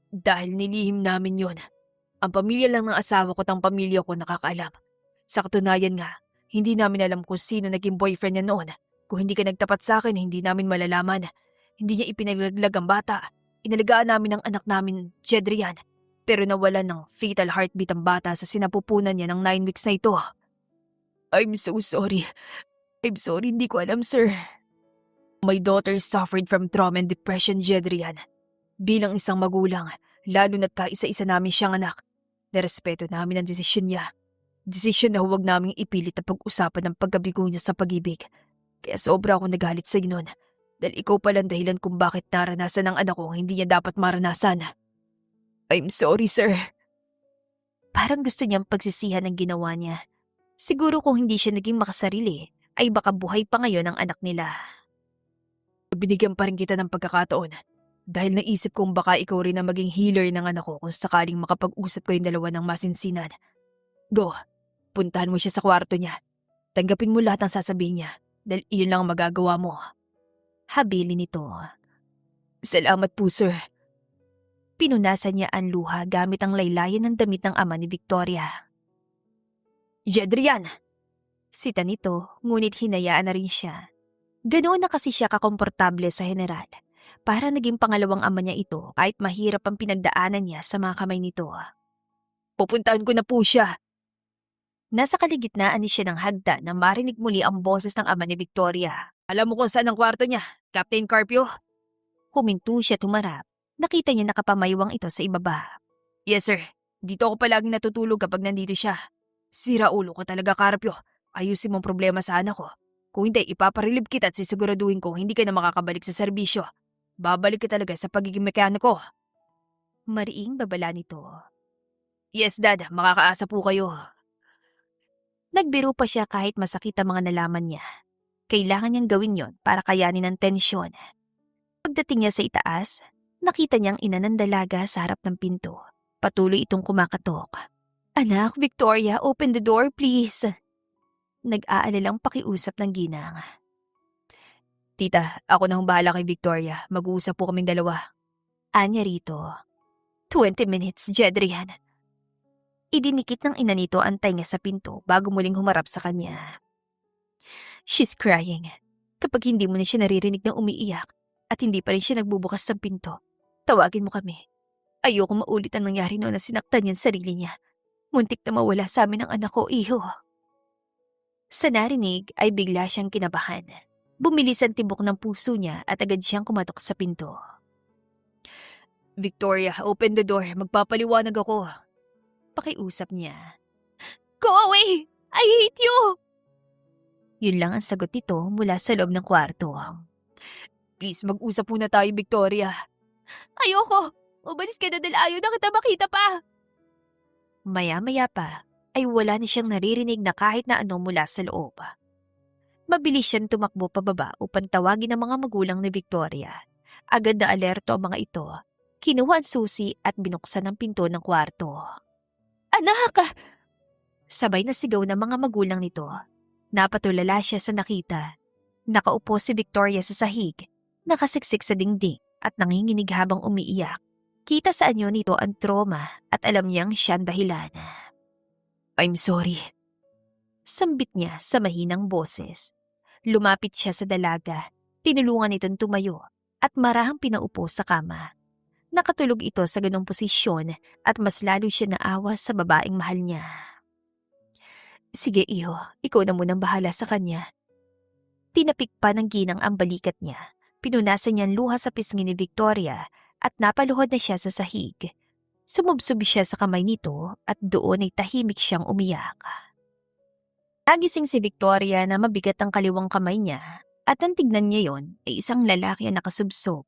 Dahil nilihim namin yon. Ang pamilya lang ng asawa ko at ang pamilya ko nakakaalam. Sa katunayan nga, hindi namin alam kung sino naging boyfriend niya noon. Kung hindi ka nagtapat sa akin, hindi namin malalaman. Hindi niya ipinalaglag ang bata. Inalagaan namin ang anak namin, Jedrian. Pero nawalan ng fatal heartbeat ang bata sa sinapupunan niya ng 9 weeks na ito. I'm so sorry. I'm sorry, hindi ko alam, sir. My daughter suffered from trauma and depression, Jedrian. Bilang isang magulang, lalo na't kaisa-isa namin siyang anak, nirespeto namin ang desisyon niya. Desisyon na huwag naming ipilit na pag-usapan ng pagkabigo niya sa pag-ibig. Kaya sobra akong nagalit sa noon. Dahil ikaw palang dahilan kung bakit naranasan ng anak ko ang hindi niya dapat maranasan. I'm sorry, sir. Parang gusto niyang pagsisihan ng ginawa niya. Siguro kung hindi siya naging makasarili, ay baka buhay pa ngayon ang anak nila. Binigyan pa rin kita ng pagkakataon. Dahil naisip kong baka ikaw rin ang maging healer ng anak ko kung sakaling makapag-usap kayong dalawa ng masinsinan. Go, puntahan mo siya sa kwarto niya. Tanggapin mo lahat ng sasabihin niya dahil iyon lang ang magagawa mo. Habili nito. Salamat po, sir. Pinunasan niya ang luha gamit ang laylayan ng damit ng ama ni Victoria. Jedrian! Sita nito, ngunit hinayaan na rin siya. Ganoon na kasi siya kakomportable sa general. Para naging pangalawang ama niya ito kahit mahirap ang pinagdaanan niya sa mga kamay nito. Pupuntahan ko na po siya. Nasa kaligitnaan ni siya ng hagdan na marinig muli ang boses ng ama ni Victoria. Alam mo kung saan ang kwarto niya, Captain Carpio? Huminto siya tumarap. Nakita niya nakapamaywang ito sa ibaba. Yes, sir. Dito ako palaging natutulog kapag nandito siya. Sira ulo ko talaga, Carpio. Ayusin mong problema sa anak ko. Kung hindi, ipaparilib kita at sisiguraduhin ko hindi ka na makakabalik sa serbisyo. Babalik ka talaga sa pagiging mekaniko. Mariing babala nito. Yes, Dad. Makakaasa po kayo. Nagbiro pa siya kahit masakit ang mga nalaman niya. Kailangan niyang gawin yon para kayanin ang tensyon. Pagdating niya sa itaas, nakita niyang ina ng dalaga sa harap ng pinto. Patuloy itong kumakatok. Anak, Victoria, open the door please. Nag-aalalang pakiusap ng ginang. Tita, ako na hong bahala kay Victoria. Mag-uusap po kaming dalawa. Anya rito. 20 minutes, Jedrian. Idinikit ng ina nito ang tenga sa pinto bago muling humarap sa kanya. She's crying. Kapag hindi mo na siya naririnig na umiiyak at hindi pa rin siya nagbubukas ng pinto, tawagin mo kami. Ayoko maulit ang nangyari noon na sinaktan niya ang sarili niya. Muntik na mawala sa amin ang anak ko, iho. Sa narinig ay bigla siyang kinabahan. Bumilis ang tibok ng puso niya at agad siyang kumatok sa pinto. Victoria, open the door. Magpapaliwanag ako. Pakiusap niya. Go away! I hate you! Yun lang ang sagot nito mula sa loob ng kwarto. Please, mag-usap muna tayo, Victoria. Ayoko! Umalis ka na dahil ayaw na kita makita pa! Maya-maya pa ay wala na siyang naririnig na kahit na ano mula sa loob. Mabilis siyang tumakbo pababa upang tawagin ang mga magulang ni Victoria. Agad na alerto ang mga ito. Kinuha ang susi at binuksan ang pinto ng kwarto. Anak! Sabay na sigaw ng mga magulang nito. Napatulala siya sa nakita. Nakaupo si Victoria sa sahig, nakasiksik sa dingding at nanginginig habang umiiyak. Kita sa anyo nito ang trauma at alam niyang siya ang dahilan. I'm sorry. Sambit niya sa mahinang boses. Lumapit siya sa dalaga, tinulungan itong tumayo at marahang pinaupo sa kama. Nakatulog ito sa ganong posisyon at mas lalo siya naawa sa babaeng mahal niya. Sige iho, ikaw na munang bahala sa kanya. Tinapik pa ng ginang ang balikat niya. Pinunasan niya ang luha sa pisngi ni Victoria at napaluhod na siya sa sahig. Sumubsob siya sa kamay nito at doon ay tahimik siyang umiyak. Nagising si Victoria na mabigat ang kaliwang kamay niya at ang tignan niya yon ay isang lalaki na nakasubsob.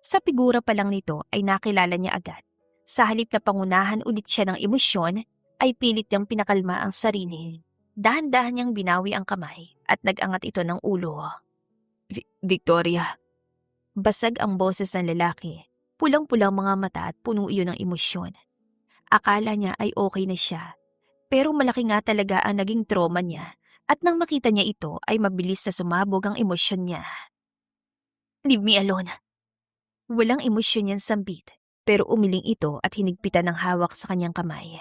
Sa figura pa lang nito ay nakilala niya agad. Sa halip na pangunahan ulit siya ng emosyon, ay pilit niyang pinakalma ang sarili. Dahan-dahan niyang binawi ang kamay at nag-angat ito ng ulo. Victoria. Basag ang boses ng lalaki. Pulang-pulang mga mata at puno iyon ng emosyon. Akala niya ay okay na siya. Pero malaki nga talaga ang naging trauma niya at nang makita niya ito ay mabilis na sumabog ang emosyon niya. Leave me alone. Walang emosyon niyang sambit pero umiling ito at hinigpitan ng hawak sa kanyang kamay.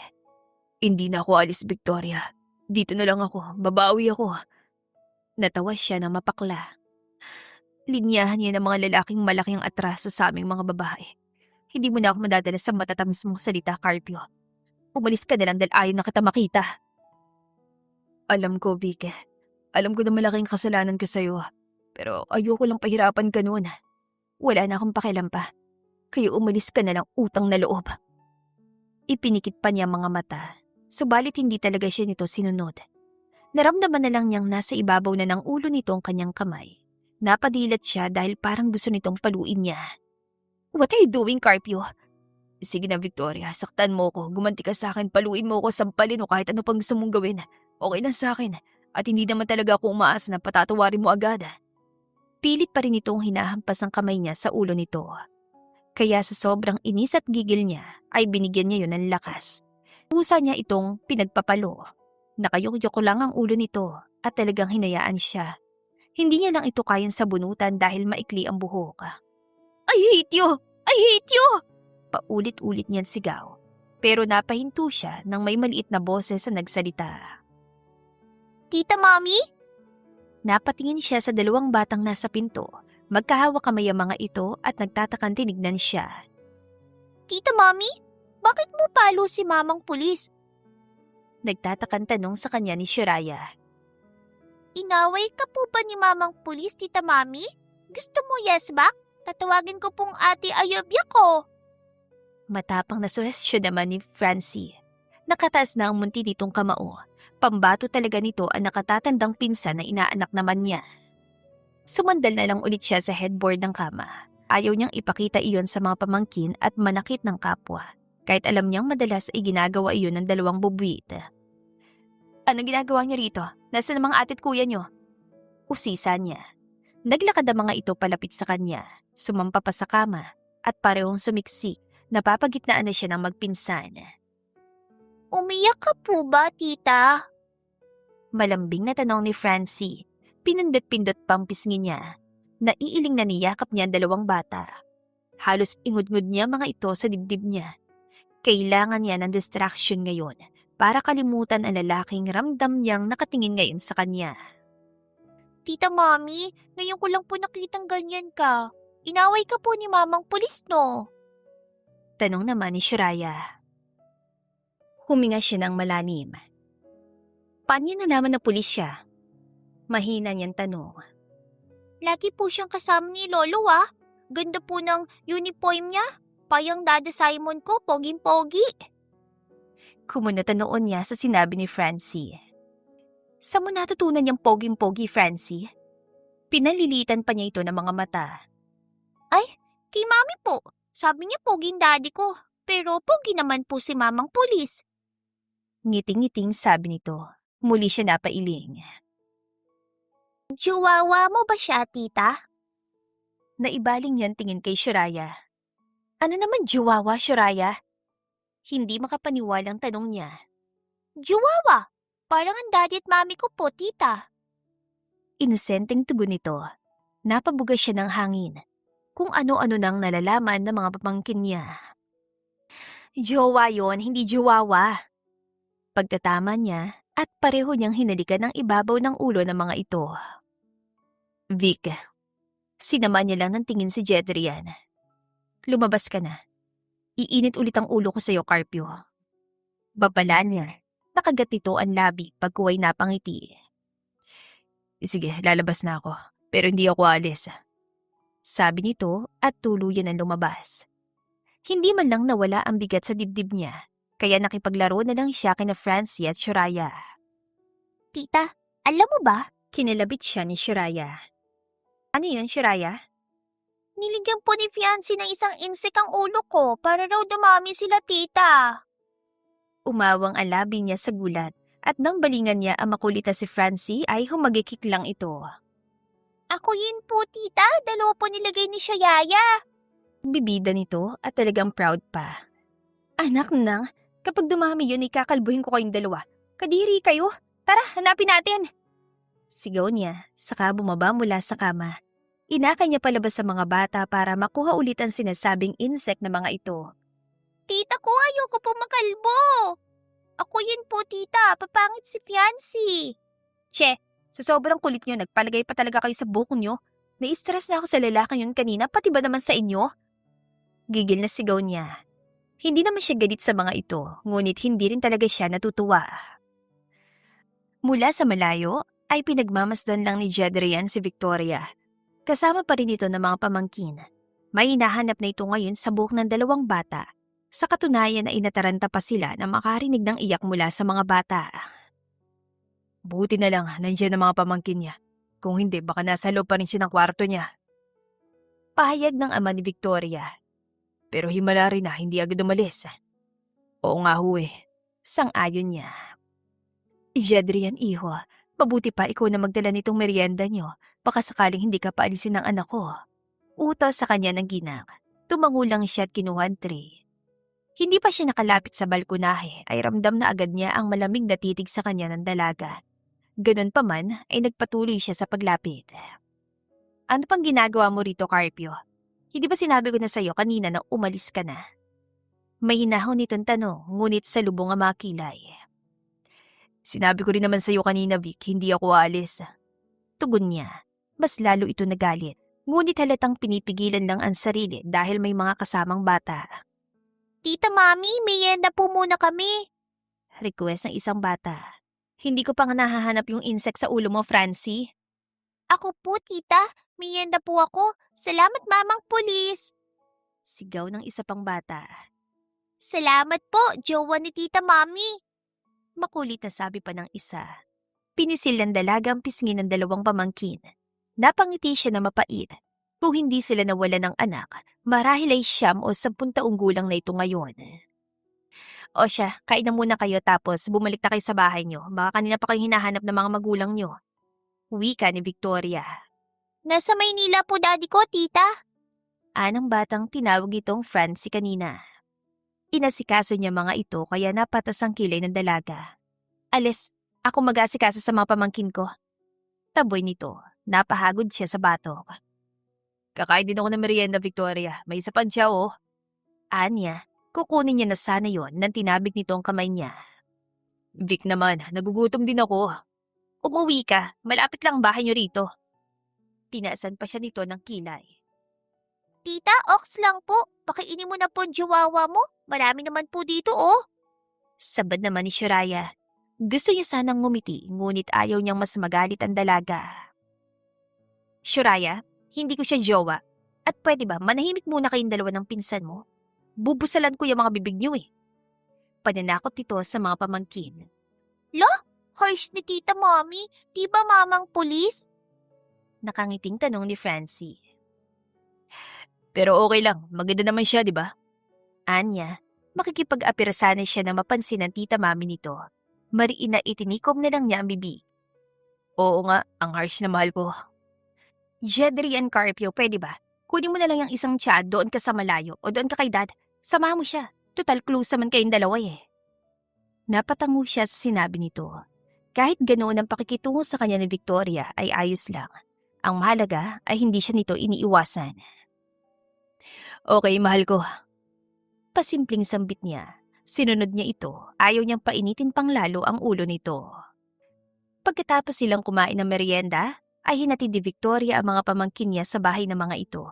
Hindi na ako alis, Victoria. Dito na lang ako. Babawi ako. Natawa siya ng mapakla. Linyahan niya ng mga lalaking malaking atraso sa aming mga babae. Hindi mo na ako madadala sa matatamis mong salita, Carpio. Umalis ka na lang dahil ayaw na kita makita. Alam ko, Vic. Alam ko na malaking kasalanan ko sa'yo. Pero ayoko lang pahirapan ka noon. Wala na akong pakialam pa. Kaya umalis ka na lang, utang na loob. Ipinikit pa niya mga mata. Subalit hindi talaga siya nito sinunod. Naramdaman na lang niyang nasa ibabaw na ng ulo nito ang kanyang kamay. Napadilat siya dahil parang gusto nitong paluin niya. What are you doing, Carpio? Sige na, Victoria, saktan mo ko, gumanti ka sa akin, paluin mo ko, sampalin o kahit ano pang gusto mong gawin. Okay lang sa akin. At hindi naman talaga ako umaasa na patatawarin mo agad. Pilit pa rin itong hinahampas ang kamay niya sa ulo nito. Kaya sa sobrang inis at gigil niya ay binigyan niya yun ng lakas. Pusa niya itong pinagpapalo. Nakayukyok lang ang ulo nito at talagang hinayaan siya. Hindi niya lang ito kayang sabunutan dahil maikli ang buhok. I hate you! I hate you! Paulit-ulit niyan sigaw. Pero napahinto siya nang may maliit na boses na nagsalita. Tita Mommy? Napatingin siya sa dalawang batang nasa pinto. Magkahawak kamay ang mga ito at nagtatakang tinignan siya. Tita Mommy? Bakit mo palo si Mamang Pulis? Nagtatakang tanong sa kanya ni Shiraya. Inaway ka po ba ni Mamang Pulis, Tita Mommy? Gusto mo yes back? Tatawagin ko pong Ate Ayobia ko. Matapang na suhestyon naman ni Francie. Nakataas na ang munti nitong kamao. Pambato talaga nito ang nakatatandang pinsan na inaanak naman niya. Sumandal na lang ulit siya sa headboard ng kama. Ayaw niyang ipakita iyon sa mga pamangkin at manakit ng kapwa. Kahit alam niyang madalas ay ginagawa iyon ng dalawang bubwit. Anong ginagawa niyo rito? Nasaan ang mga atit kuya niyo? Usisa niya. Naglakad ang mga ito palapit sa kanya. Sumampa pa sa kama at parehong sumiksik. Napapagitnaan na siya ng magpinsan. Umiyak ka po ba, tita? Malambing na tanong ni Francie. Pinindot-pindot pang pisngi niya. Naiiling na niyakap niya ang dalawang bata. Halos ingud-ngud niya mga ito sa dibdib niya. Kailangan niya ng distraction ngayon para kalimutan ang lalaking ramdam niyang nakatingin ngayon sa kanya. Tita Mommy, ngayon ko lang po nakitang ganyan ka. Inaway ka po ni Mamang Pulis, no? Tanong naman ni Shiraya. Huminga siya ng malalim. Paano niya nalaman na pulis siya? Mahina niyang tanong. Lagi po siyang kasama ni Lolo, ah. Ganda po ng uniform niya. Payang Dada Simon ko, poging-pogi. Kumunata noon niya sa sinabi ni Francie. Saan mo natutunan niyang poging-pogi, Francie? Pinalilitan pa niya ito ng mga mata. Ay, kay Mami po. Sabi niya poging daddy ko. Pero pogi naman po si Mamang Pulis. Ngiting-ngiting sabi nito. Muli siya napailing. Chihuahua mo ba siya, tita? Naibaling niyan tingin kay Shiraya. Ano naman Chihuahua, Shiraya? Hindi makapaniwalang tanong niya. Chihuahua? Parang ang daddy at mami ko po, tita. Inosenteng tugon nito. Napabuga siya ng hangin. Kung ano-ano nang nalalaman ng mga pamangkin niya. Jowa yon, hindi Chihuahua. Pagkatama niya at pareho niyang hinalikan ng ibabaw ng ulo ng mga ito. Vic, sinama niya lang ng tingin si Jedrian. Lumabas ka na. Iinit ulit ang ulo ko sa'yo, Carpio. Babalaan niya. Nakagat nito ang labi pag kuwa'y napangiti. Sige, lalabas na ako. Pero hindi ako alis. Sabi nito at tuluyan ang lumabas. Hindi man lang nawala ang bigat sa dibdib niya, kaya nakipaglaro na lang siya kina Francie at Shiraya. Tita, alam mo ba? Kinalabit siya ni Shiraya. Ano yun, Shiraya? Niligyan po ni fiancé ng isang insek ang ulo ko para raw dumami sila, tita. Umawang ang labi niya sa gulat at nang balingan niya ang makulit na si Francie ay humagikik lang ito. Ako yun po, tita. Dalawa po nilagay ni Shayaya. Bibida nito at talagang proud pa. Anak nang, kapag dumami yun, ikakalbuhin ko kayong dalawa. Kadiri kayo. Tara, hanapin natin. Sigaw niya, saka bumaba mula sa kama. Inakay niya palabas sa mga bata para makuha ulit ang sinasabing insect na mga ito. Tita ko, ayoko po makalbo. Ako yun po, tita. Papangit si fiancé. Che, sa sobrang kulit niyo, nagpalagay pa talaga kayo sa buko niyo. Nai-stress na ako sa lalaki yun kanina, pati ba naman sa inyo? Gigil na sigaw niya. Hindi naman siya galit sa mga ito, ngunit hindi rin talaga siya natutuwa. Mula sa malayo, ay pinagmamasdan lang ni Jedrian si Victoria. Kasama pa rin ito ng mga pamangkin. May hinahanap na ito ngayon sa buhok ng dalawang bata. Sa katunayan na inataranta pa sila na makarinig ng iyak mula sa mga bata. Buti na lang, nandiyan ang mga pamangkin niya. Kung hindi, baka nasa loob pa rin siya ng kwarto niya. Pahayag ng ama ni Victoria. Pero himala rin na hindi agad umalis. Oo nga ho eh. Sang-ayon niya. Jedrian, iho, mabuti pa ikaw na magdala nitong merienda niyo. Baka sakaling hindi ka paalisin ng anak ko. Utos sa kanya ng ginang. Tumango lang siya at kinuha ang tray. Hindi pa siya nakalapit sa balkonahe ay ramdam na agad niya ang malamig na titig sa kanya ng dalaga. Ganon pa man ay nagpatuloy siya sa paglapit. Ano pang ginagawa mo rito, Carpio? Hindi ba sinabi ko na sa'yo kanina na umalis ka na? May hinahon nitong tanong, ngunit sa lubong ang mga kilay. Sinabi ko rin naman sa'yo kanina, Vic, hindi ako aalis. Tugon niya. Mas lalo ito nagalit, ngunit halatang pinipigilan lang ang sarili dahil may mga kasamang bata. Tita Mami, merienda po muna kami. Request ng isang bata. Hindi ko pa nga nahahanap yung insect sa ulo mo, Francie. Ako po, tita. Merienda po ako. Salamat, Mamang Pulis. Sigaw ng isa pang bata. Salamat po, jowa ni Tita Mami. Makulit na sabi pa ng isa. Pinisil ng dalaga ang pisngi ng dalawang pamangkin. Napangiti siya na mapait. Kung hindi sila nawala ng anak, marahil ay 9 o 10 taong gulang na ito ngayon. O siya, kain na muna kayo tapos bumalik na kayo sa bahay niyo. Baka kanina pa kayong hinahanap ng mga magulang niyo. Wika ni Victoria. Nasa Maynila po daddy ko, tita. Anang batang tinawag itong Francie kanina. Inasikaso niya mga ito kaya napatas ang kilay ng dalaga. Alis, ako mag-aasikaso sa mga pamangkin ko. Taboy nito, napahagod siya sa batok. Kakain din ako ng merienda, Victoria. May isa pa siya, oh. Anya, kukunin niya na sana yon nang tinabig nito ang kamay niya. Vic naman, nagugutom din ako. Umuwi ka, malapit lang ang bahay niyo rito. Tinaasan pa siya nito ng kilay. Tita, ox lang po. Pakiinin mo na po ang chihuahua mo. Marami naman po dito, oh. Sabad naman ni Shuraya. Gusto niya sanang ngumiti, ngunit ayaw niyang mas magalit ang dalaga. Shuraya, hindi ko siya jowa. At pwede ba, manahimik muna kayong dalawa ng pinsan mo? Bubusalan ko yung mga bibig niyo eh. Pananakot ito sa mga pamangkin. Harsh ni Tita Mami. Di ba Mamang Pulis? Nakangiting tanong ni Francie. Pero okay lang, maganda naman siya, di ba? Anya, makikipag-apirasanay siya na mapansin ng tita mami nito. Mariin na itinikom na lang niya ang bibig. Oo nga, ang harsh na mahal ko. Jedrian Carpio, pwede ba? Kunin mo na lang yung isang tiyan doon ka sa malayo o doon ka kay dad. Samahan mo siya. Total close naman kayong dalawa eh. Napatango siya sa sinabi nito. Kahit ganoon ang pakikitungo sa kanya ni Victoria ay ayos lang. Ang mahalaga ay hindi siya nito iniiwasan. Okay, mahal ko. Pasimpleng sambit niya. Sinunod niya ito. Ayaw niyang painitin pang lalo ang ulo nito. Pagkatapos silang kumain ng merienda, ay hinatid ni Victoria ang mga pamangkin niya sa bahay ng mga ito.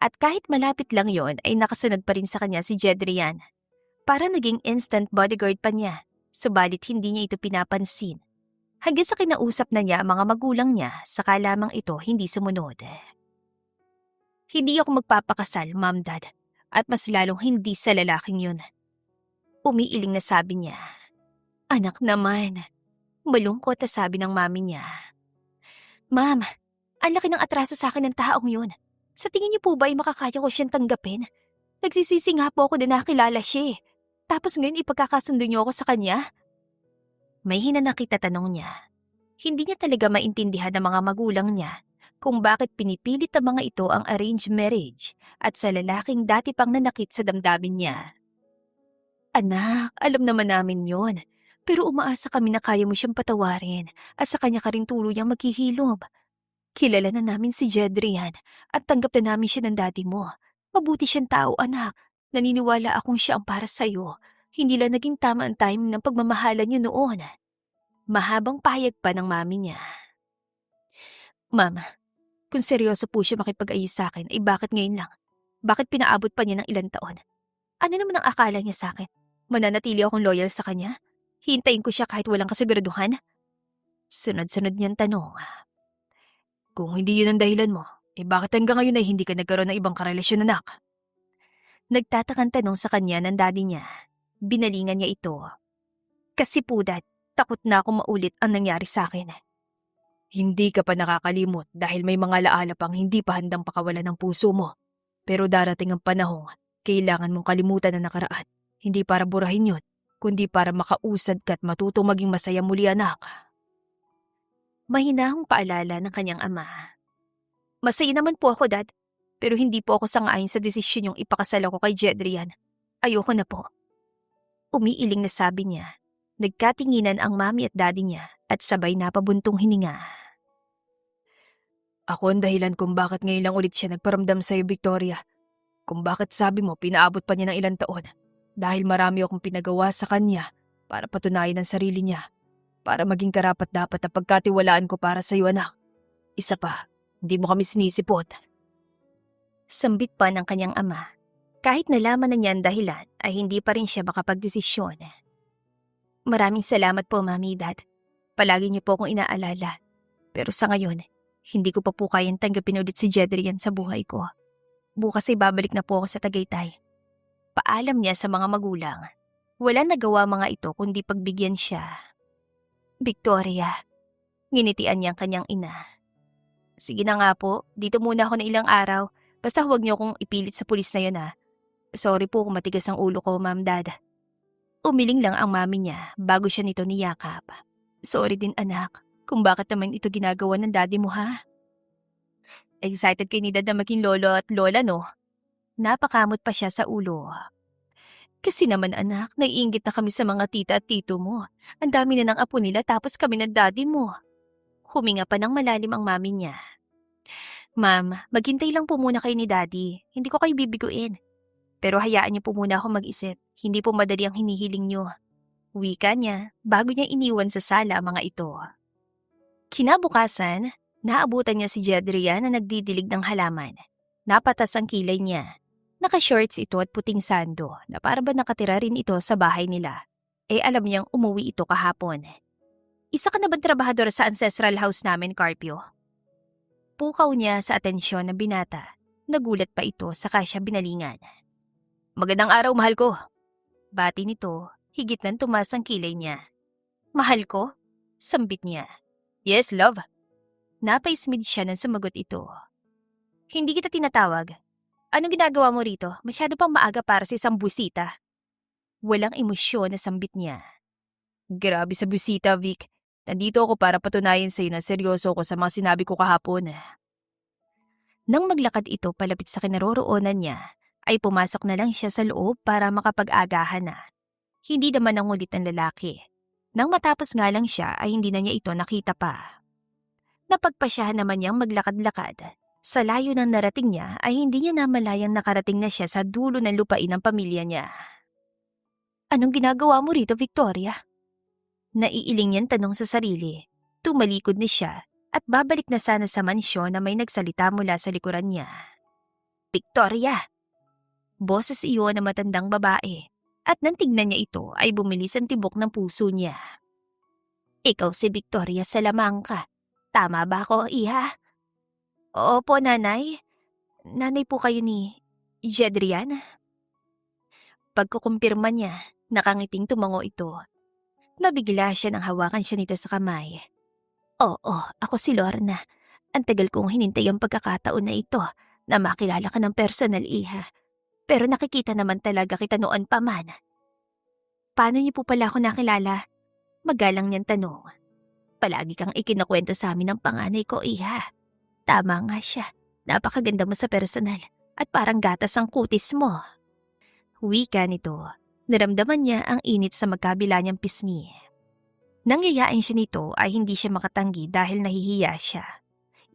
At kahit malapit lang yon ay nakasunod pa rin sa kanya si Jedrian. Para naging instant bodyguard pa niya, subalit hindi niya ito pinapansin. Hanggang sa kinausap na niya ang mga magulang niya, saka lamang ito hindi sumunod. Hindi ako magpapakasal, Mom, Dad, at mas lalong hindi sa lalaking yun. Umiiling na sabi niya. Anak naman. Malungkot na sabi ng mami niya. Ma'am, ang laki ng atraso sa akin ng taong yun. Sa tingin niyo po ba ay makakaya ko siyang tanggapin? Nagsisisi nga po ako na nakilala siya eh. Tapos ngayon ipagkakasundo niyo ako sa kanya? May hinanakit na tanong niya. Hindi niya talaga maintindihan ng mga magulang niya kung bakit pinipilit ng mga ito ang arranged marriage at sa lalaking dati pang nanakit sa damdamin niya. Anak, alam naman namin yon. Pero umaasa kami na kaya mo siyang patawarin at sa kanya ka rin tuluyang maghihilom. Kilala na namin si Jedrian at tanggap na namin siya ng daddy mo. Mabuti siyang tao, anak. Naniniwala akong siya ang para sa'yo. Hindi lang naging tama ang timing ng pagmamahalan niyo noon. Mahabang pahayag pa ng mami niya. Mama, kung seryoso po siya makipag-ayos sa akin, ay bakit ngayon lang? Bakit pinaabot pa niya ng ilang taon? Ano naman ang akala niya sa akin? Mananatili akong loyal sa kanya? Hintayin ko siya kahit walang kasiguraduhan? Sunod-sunod niyang tanong. Kung hindi yun ang dahilan mo, bakit hanggang ngayon ay hindi ka nagkaroon ng ibang karelasyon, anak? Nagtatakang tanong sa kanya ng daddy niya. Binalingan niya ito. Kasi po, Dad, takot na ako maulit ang nangyari sa akin. Hindi ka pa nakakalimot dahil may mga laala pang hindi pa handang pakawalan ng puso mo. Pero darating ang panahong kailangan mong kalimutan ang nakaraan. Hindi para burahin yun, kundi para makausad ka at matutong maging masaya muli, anak. Mahinahong paalala ng kanyang ama. Masaya naman po ako, Dad. Pero hindi po ako sang-ayon sa desisyon yung ipakasal ako kay Jedrian. Ayoko na po. Umiiling na sabi niya. Nagkatinginan ang mami at daddy niya at sabay napabuntong hininga. Ako ang dahilan kung bakit ngayon lang ulit siya nagparamdam sa'yo, Victoria. Kung bakit sabi mo pinaabot pa niya ng ilang taon. Dahil marami akong pinagawa sa kanya para patunayan ang sarili niya. Para maging karapat-dapat ang pagkatiwalaan ko para sa'yo, anak. Isa pa, hindi mo kami sinisipot. Sambit pa ng kanyang ama. Kahit nalaman na niya ang dahilan ay hindi pa rin siya makapagdesisyon. Maraming salamat po, Mami, Dad. Palagi niyo po akong inaalala. Pero sa ngayon, hindi ko pa po kayang tanggapin ulit si Jedrian sa buhay ko. Bukas ay babalik na po ako sa Tagaytay. Paalam niya sa mga magulang. Wala nagawa mga ito kundi pagbigyan siya. Victoria, nginitian niya ang kanyang ina. Sige na nga po, dito muna ako na ilang araw. Basta huwag niyo akong ipilit sa pulis na yun ha. Sorry po kung matigas ang ulo ko, Ma'am, Dad. Umiling lang ang mami niya bago siya nito niyakap. Sorry din, anak, kung bakit naman ito ginagawa ng daddy mo, ha? Excited kay ni Dad na maging lolo at lola, no? Napakamot pa siya sa ulo. Kasi naman, anak, naiinggit na kami sa mga tita at tito mo. Ang dami na ng apo nila tapos kami ng daddy mo. Huminga pa ng malalim ang mami niya. Ma'am, maghintay lang po muna kayo ni daddy. Hindi ko kayo bibiguin. Pero hayaan niyo po muna ako mag-isip. Hindi po madali ang hinihiling niyo. Wika niya bago niya iniwan sa sala ang mga ito. Kinabukasan, naabutan niya si Jedrian na nagdidilig ng halaman. Napatas ang kilay niya. Naka-shorts ito at puting sando na para ba nakatira rin ito sa bahay nila. Alam niyang umuwi ito kahapon. Isa ka na bang trabahador sa ancestral house namin, Carpio? Pukaw niya sa atensyon ng binata. Nagulat pa ito saka siya binalingan. Magandang araw, mahal ko. Bati nito, higit nang tumaas ang kilay niya. Mahal ko? Sambit niya. Yes, love. Napaismid siya nang sumagot ito. Hindi kita tinatawag. Anong ginagawa mo rito? Masyado pang maaga para sa isang busita. Walang emosyon na sambit niya. Grabe sa busita, Vic. Nandito ako para patunayan sa'yo na seryoso ko sa mga sinabi ko kahapon. Nang maglakad ito palapit sa kinaroroonan niya, ay pumasok na lang siya sa loob para makapag-agahan na. Hindi naman nangulit ng lalaki. Nang matapos nga lang siya ay hindi na niya ito nakita pa. Napagpasyahan naman niyang maglakad-lakad. Sa layo ng narating niya ay hindi niya namalayang nakarating na siya sa dulo ng lupain ng pamilya niya. Anong ginagawa mo rito, Victoria? Naiiling niyang tanong sa sarili. Tumalikod na siya at babalik na sana sa mansyon na may nagsalita mula sa likuran niya. Victoria! Boses iyon na matandang babae at nang tignan niya ito ay bumilis ang tibok ng puso niya. Ikaw si Victoria Salamanca. Tama ba ako, iha? Opo, nanay. Nanay po kayo ni Jedrian? Pagkukumpirma niya, nakangiting tumango ito. Nabigla siya nang hawakan siya nito sa kamay. Oo, ako si Lorna. Ang tagal kong hinintay ang pagkakataon na ito na makilala ka ng personal, iha. Pero nakikita naman talaga kita noon pa man. Paano niyo po pala ako nakilala? Magalang niyang tanong. Palagi kang ikinakwento sa amin ng panganay ko, iha. Tama nga siya. Napakaganda mo sa personal at parang gatas ang kutis mo. Wika nito. Naramdaman niya ang init sa magkabila niyang pisngi. Nang yayain siya nito ay hindi siya makatanggi dahil nahihiya siya.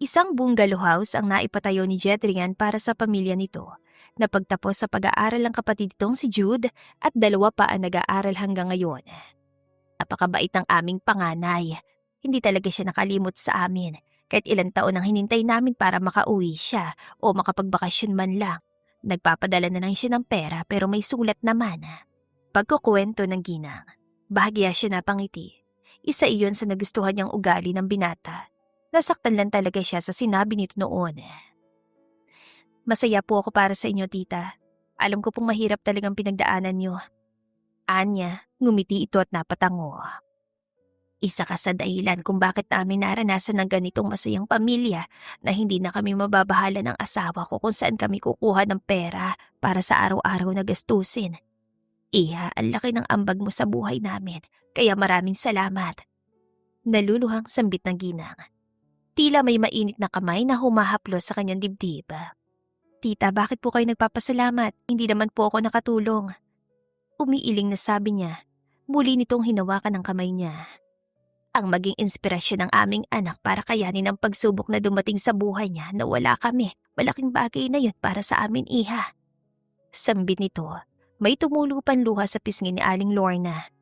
Isang bungalow house ang naipatayo ni Jedrian para sa pamilya nito. Napagtapos sa pag-aaral ang kapatid nitong si Jude at dalawa pa ang nag-aaral hanggang ngayon. Napakabait ang aming panganay. Hindi talaga siya nakalimot sa amin kahit ilang taon ang hinintay namin para makauwi siya o makapagbakasyon man lang. Nagpapadala na lang siya ng pera pero may sulat naman. Pagkukwento ng ginang, bahagya siya napangiti. Isa iyon sa nagustuhan niyang ugali ng binata. Nasaktan lang talaga siya sa sinabi nito noon. Masaya po ako para sa inyo, tita. Alam ko pong mahirap talagang pinagdaanan niyo. Anya, ngumiti ito at napatango. Isa ka sa dahilan kung bakit namin naranasan ng ganitong masayang pamilya na hindi na kami mababahala ng asawa ko kung saan kami kukuha ng pera para sa araw-araw na gastusin. Iha, ang laki ng ambag mo sa buhay namin, kaya maraming salamat. Naluluhang sambit ng ginang. Tila may mainit na kamay na humahaplos sa kanyang dibdib. Tita, bakit po kayo nagpapasalamat? Hindi naman po ako nakatulong. Umiiling na sabi niya. Muli nitong hinawakan ang kamay niya. Ang maging inspirasyon ng aming anak para kayanin ang pagsubok na dumating sa buhay niya na wala kami. Malaking bagay na yun para sa amin, iha. Sambit nito, may tumulupan luha sa pisngi ni Aling Lorna.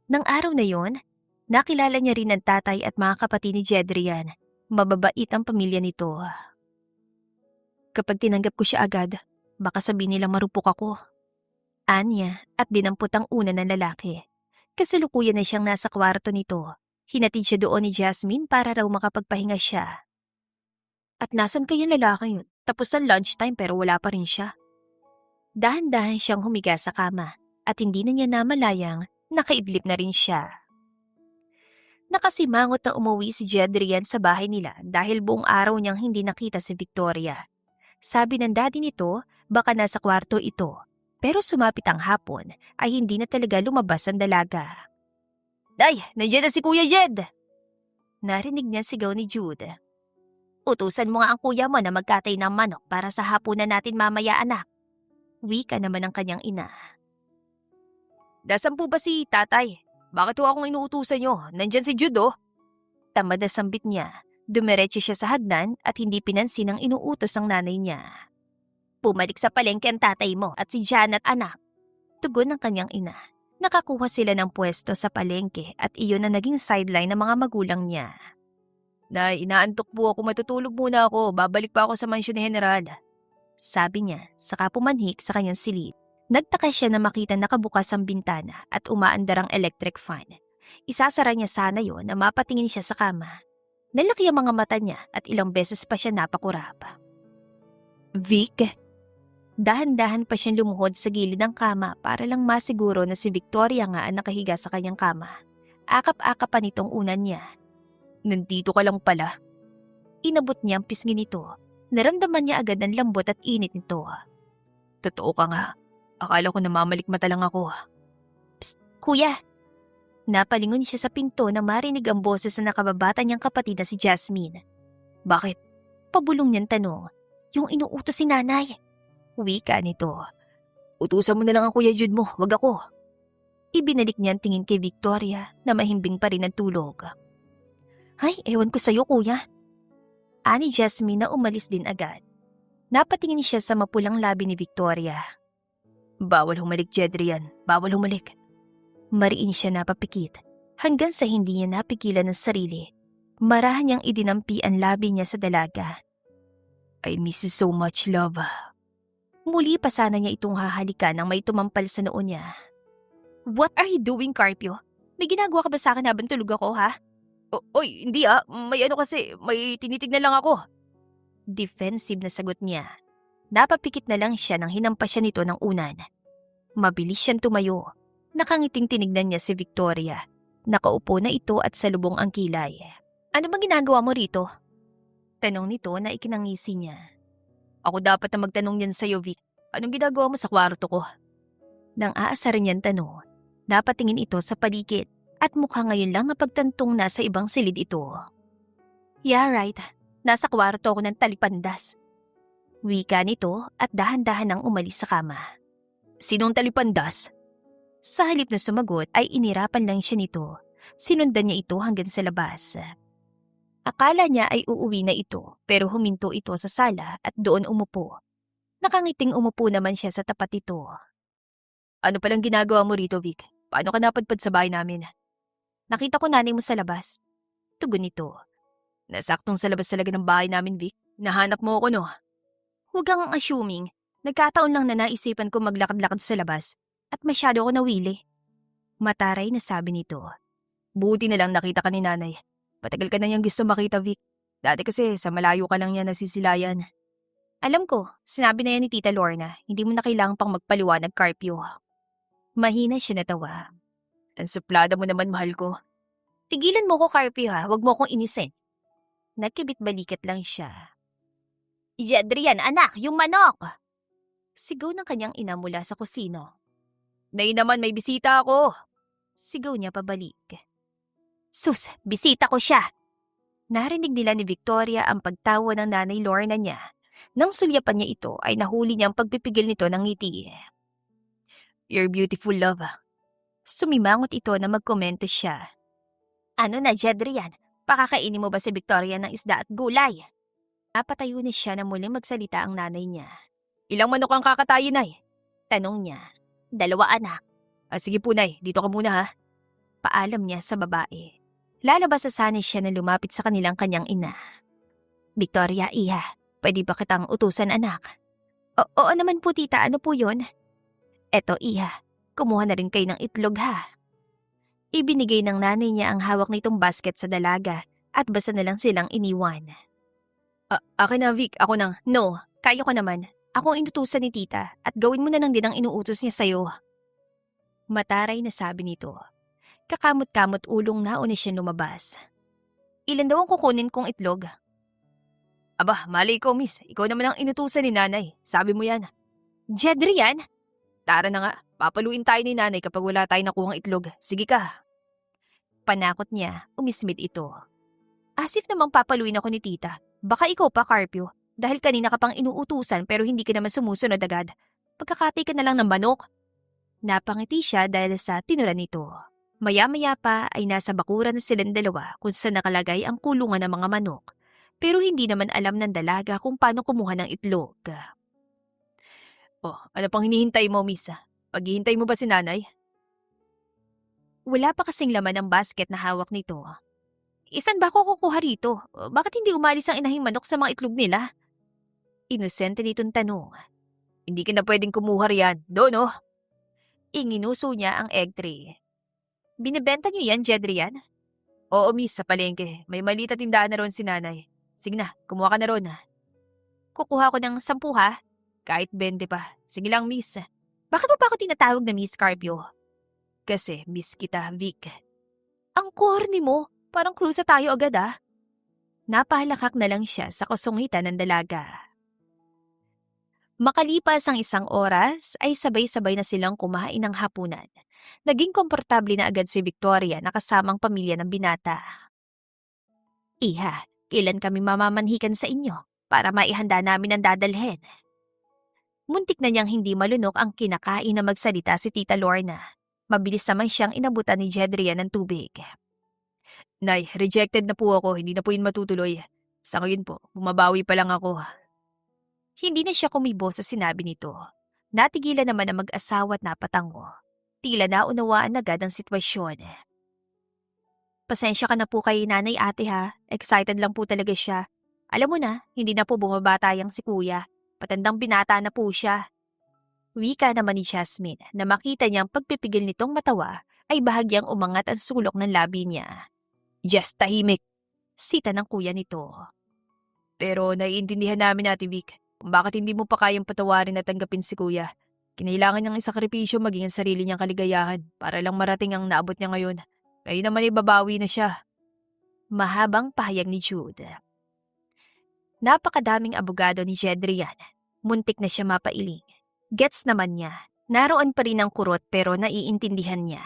Nang araw na yon, nakilala niya rin ang tatay at mga kapatid ni Jedrian. Mababait ang pamilya nito. Kapag tinanggap ko siya agad, baka sabihin nilang marupok ako. Anya at dinampot ang una ng lalaki. Kasalukuyan na siyang nasa kwarto nito. Hinatid siya doon ni Jasmine para raw makapagpahinga siya. At nasan kaya lalaki yun? Tapos ang lunchtime pero wala pa rin siya. Dahan-dahan siyang humiga sa kama at hindi na niya namalayang nakaidlip na rin siya. Nakasimangot na umuwi si Jedrian sa bahay nila dahil buong araw niyang hindi nakita si Victoria. Sabi ng daddy nito, baka nasa kwarto ito. Pero sumapit ang hapon ay hindi na talaga lumabas ang dalaga. Day, nandiyan na si Kuya Jed! Narinig niya sigaw ni Jude. Utusan mo nga ang kuya mo na magkatay ng manok para sa hapunan natin mamaya, anak. Wika naman ang kanyang ina. Dasan po ba si tatay? Bakit ho akong inuutusan nyo? Nandyan si Jude, oh. Tamad na sambit niya. Dumiretso siya sa hagdan at hindi pinansin ang inuutos ng nanay niya. Pumalik sa palengke ang tatay mo at si Janet, anak. Tugon ng kanyang ina. Nakakuha sila ng pwesto sa palengke at iyon na naging sideline ng mga magulang niya. Nay, inaantok po ako, matutulog muna ako. Babalik pa ako sa mansyon ni General. Sabi niya, saka pumanhik sa kanyang silid. Nagtaka siya na makita nakabukas ang bintana at umaandar ang electric fan. Isasara niya sana yon na mapatingin siya sa kama. Nalaki ang mga mata niya at ilang beses pa siya napakurap. Vic? Dahan-dahan pa siyang lumuhod sa gilid ng kama para lang masiguro na si Victoria nga ang nakahiga sa kanyang kama. Akap-akap pa nitong unan niya. Nandito ka lang pala. Inabot niya ang pisngi nito. Naramdaman niya agad ang lambot at init nito. Totoo ka nga. Akala ko namamalikmata lang ako. Psst, kuya! Napalingon siya sa pinto na marinig ang boses na nakababata niyang kapatid na si Jasmine. Bakit? Pabulong niyang tanong. Yung inuutos si nanay. Wika nito. Utusan mo na lang ang Kuya Jude mo, wag ako. Ibinalik niya ang tingin kay Victoria na mahimbing pa rin ang tulog. Ay, ewan ko sa'yo, kuya. Ani Jasmine na umalis din agad. Napatingin siya sa mapulang labi ni Victoria. Bawal humalik, Jedrian. Bawal humalik. Mariin siya napapikit hanggang sa hindi niya napigilan ng sarili. Marahan niyang idinampi ang labi niya sa dalaga. I miss you so much, love. Muli pa sana niya itong hahalikan nang may tumampal sa noo niya. What are you doing, Carpio? May ginagawa ka ba sa akin habang tulog ako, ha? Oy, hindi ah. May ano kasi, may tinitignan lang ako. Defensive na sagot niya. Napapikit na lang siya nang hinampas siya nito ng unan. Mabilis siyang tumayo. Nakangiting tinignan niya si Victoria. Nakaupo na ito at salubong ang kilay. Ano bang ginagawa mo rito? Tanong nito na ikinangisi niya. Ako dapat na magtanong yan sa'yo, Vic. Anong ginagawa mo sa kwarto ko? Nang aasarin niyang tanong, napatingin ito sa paligid at mukha ngayon lang napagtantong nasa ibang silid ito. Yeah, right. Nasa kwarto ako ng talipandas. Wika nito at dahan-dahan nang umalis sa kama. Sinong talipandas? Sa halip na sumagot ay inirapan lang siya nito. Sinundan niya ito hanggang sa labas. Akala niya ay uuwi na ito pero huminto ito sa sala at doon umupo. Nakangiting umupo naman siya sa tapat ito. Ano palang ginagawa mo rito, Vic? Paano ka napadpad sa bahay namin? Nakita ko nanay mo sa labas. Tugon nito. Nasaktong sa labas talaga ng bahay namin, Vic. Nahanap mo ako, no? Huwag kang assuming. Nagkataon lang na naisipan ko maglakad-lakad sa labas at masyado ako nawili. Mataray na sabi nito. Buti na lang nakita ka ni nanay. Patagal ka na niyang gusto makita, Vic. Dati kasi sa malayo ka lang niya nasisilayan. Alam ko, sinabi na yan ni Tita Lorna. Hindi mo na kailangang pang magpaliwanag, Carpio. Mahina siya natawa. Ang suplada mo naman, mahal ko. Tigilan mo ko, Carpio ha. Huwag mo akong inisin. Nagkibit-balikat lang siya. Jedrian, anak, yung manok! Sigaw ng kanyang ina mula sa kusina. Nay naman, may bisita ako. Sigaw niya pabalik. Sus, bisita ko siya! Narinig nila ni Victoria ang pagtawa ng nanay Lorna niya. Nang sulyapan niya ito ay nahuli niya ang pagpipigil nito ng ngiti. You're beautiful, love. Sumimangot ito na magkomento siya. Ano na, Jedrian? Pakakainin mo ba si Victoria ng isda at gulay? Napatayo na siya na muling magsalita ang nanay niya. Ilang manok ang kakatayin, Nay? Tanong niya. 2 anak. Sige po, Nay. Dito ka muna, ha? Paalam niya sa babae. Lalabas sa sanis siya na lumapit sa kanyang ina. Victoria, iha, pwede ba kitang utusan, anak? Oo naman po, tita. Ano po yun? Eto, iha. Kumuha na rin kayo ng itlog, ha? Ibinigay ng nanay niya ang hawak nitong basket sa dalaga at basta na lang silang iniwan. Akin na, Vic. Ako nang. No, kaya ko naman. Ako ang inutusan ni tita at gawin mo na lang din ang inuutos niya sa'yo. Mataray na sabi nito. Kakamot-kamot ulong nauna siya lumabas. Ilan daw ang kukunin kong itlog? Aba, mali ko, miss. Ikaw naman ang inutusan ni nanay. Sabi mo yan. Jedrian? Tara na nga. Papaluin tayo ni nanay kapag wala tayong nakuhang itlog. Sige ka. Panakot niya, umismit ito. Asif namang papaluin ako ni tita. Baka ikaw pa, Carpio. Dahil kanina ka pang inuutusan pero hindi ka naman sumusunod agad. Pagkakatay ka na lang ng manok. Napangiti siya dahil sa tinuran nito. Maya-maya pa ay nasa bakuran na silang dalawa kung saan nakalagay ang kulungan ng mga manok. Pero hindi naman alam ng dalaga kung paano kumuha ng itlog. Ano pang hinihintay mo, miss? Paghihintay mo ba si nanay? Wala pa kasing laman ng basket na hawak nito. Isan ba ako kukuha rito? Bakit hindi umalis ang inahing manok sa mga itlog nila? Inosente nitong tanong. Hindi ka na pwedeng kumuha riyan. Doon, oh. Inginuso niya ang egg tray. Binibenta niyo yan, Jedrian? Oo, miss, sa palengke. May maliit na tindahan na ron si nanay. Sige na, kumuha ka na ron. Kukuha ko ng 10 ha? Kahit 20 pa. Sige lang, miss. Bakit mo pa ako tinatawag na Miss Carpio? Kasi miss kita, Vic. Ang corny mo. Parang klusa tayo agad ah. Napahalakak na lang siya sa kasungitan ng dalaga. Makalipas ang 1 oras ay sabay-sabay na silang kumain ng hapunan. Naging komportable na agad si Victoria na kasamang pamilya ng binata. Iha, kailan kami mamamanhikan sa inyo para maihanda namin ang dadalhin? Muntik na niyang hindi malunok ang kinakain na magsalita si Tita Lorna. Mabilis naman siyang inabutan ni Jedrian ng tubig. Nay, rejected na po ako. Hindi na po yun matutuloy. Sa ngayon po, bumabawi pa lang ako. Hindi na siya kumibo sa sinabi nito. Natigilan naman ang mag-asawa at napatango. Tila naunawaan agad ang sitwasyon. Pasensya ka na po kay nanay ate ha. Excited lang po talaga siya. Alam mo na, hindi na po bumabata yang si kuya. Patandang binata na po siya. Wika naman ni Jasmine na makita niyang pagpipigil nitong matawa ay bahagyang umangat ang sulok ng labi niya. Just tahimik. Sita ng kuya nito. Pero naiintindihan namin Ate Vic kung bakit hindi mo pa kayang patawarin at tanggapin si kuya. Kinailangan niyang isakripisyo maging ang sarili niyang kaligayahan para lang marating ang naabot niya ngayon. Ngayon naman ibabawi na siya. Mahabang pahayag ni Jude. Napakadaming abogado ni Jedrian. Muntik na siya mapailing. Gets naman niya. Naroon pa rin ang kurot pero naiintindihan niya.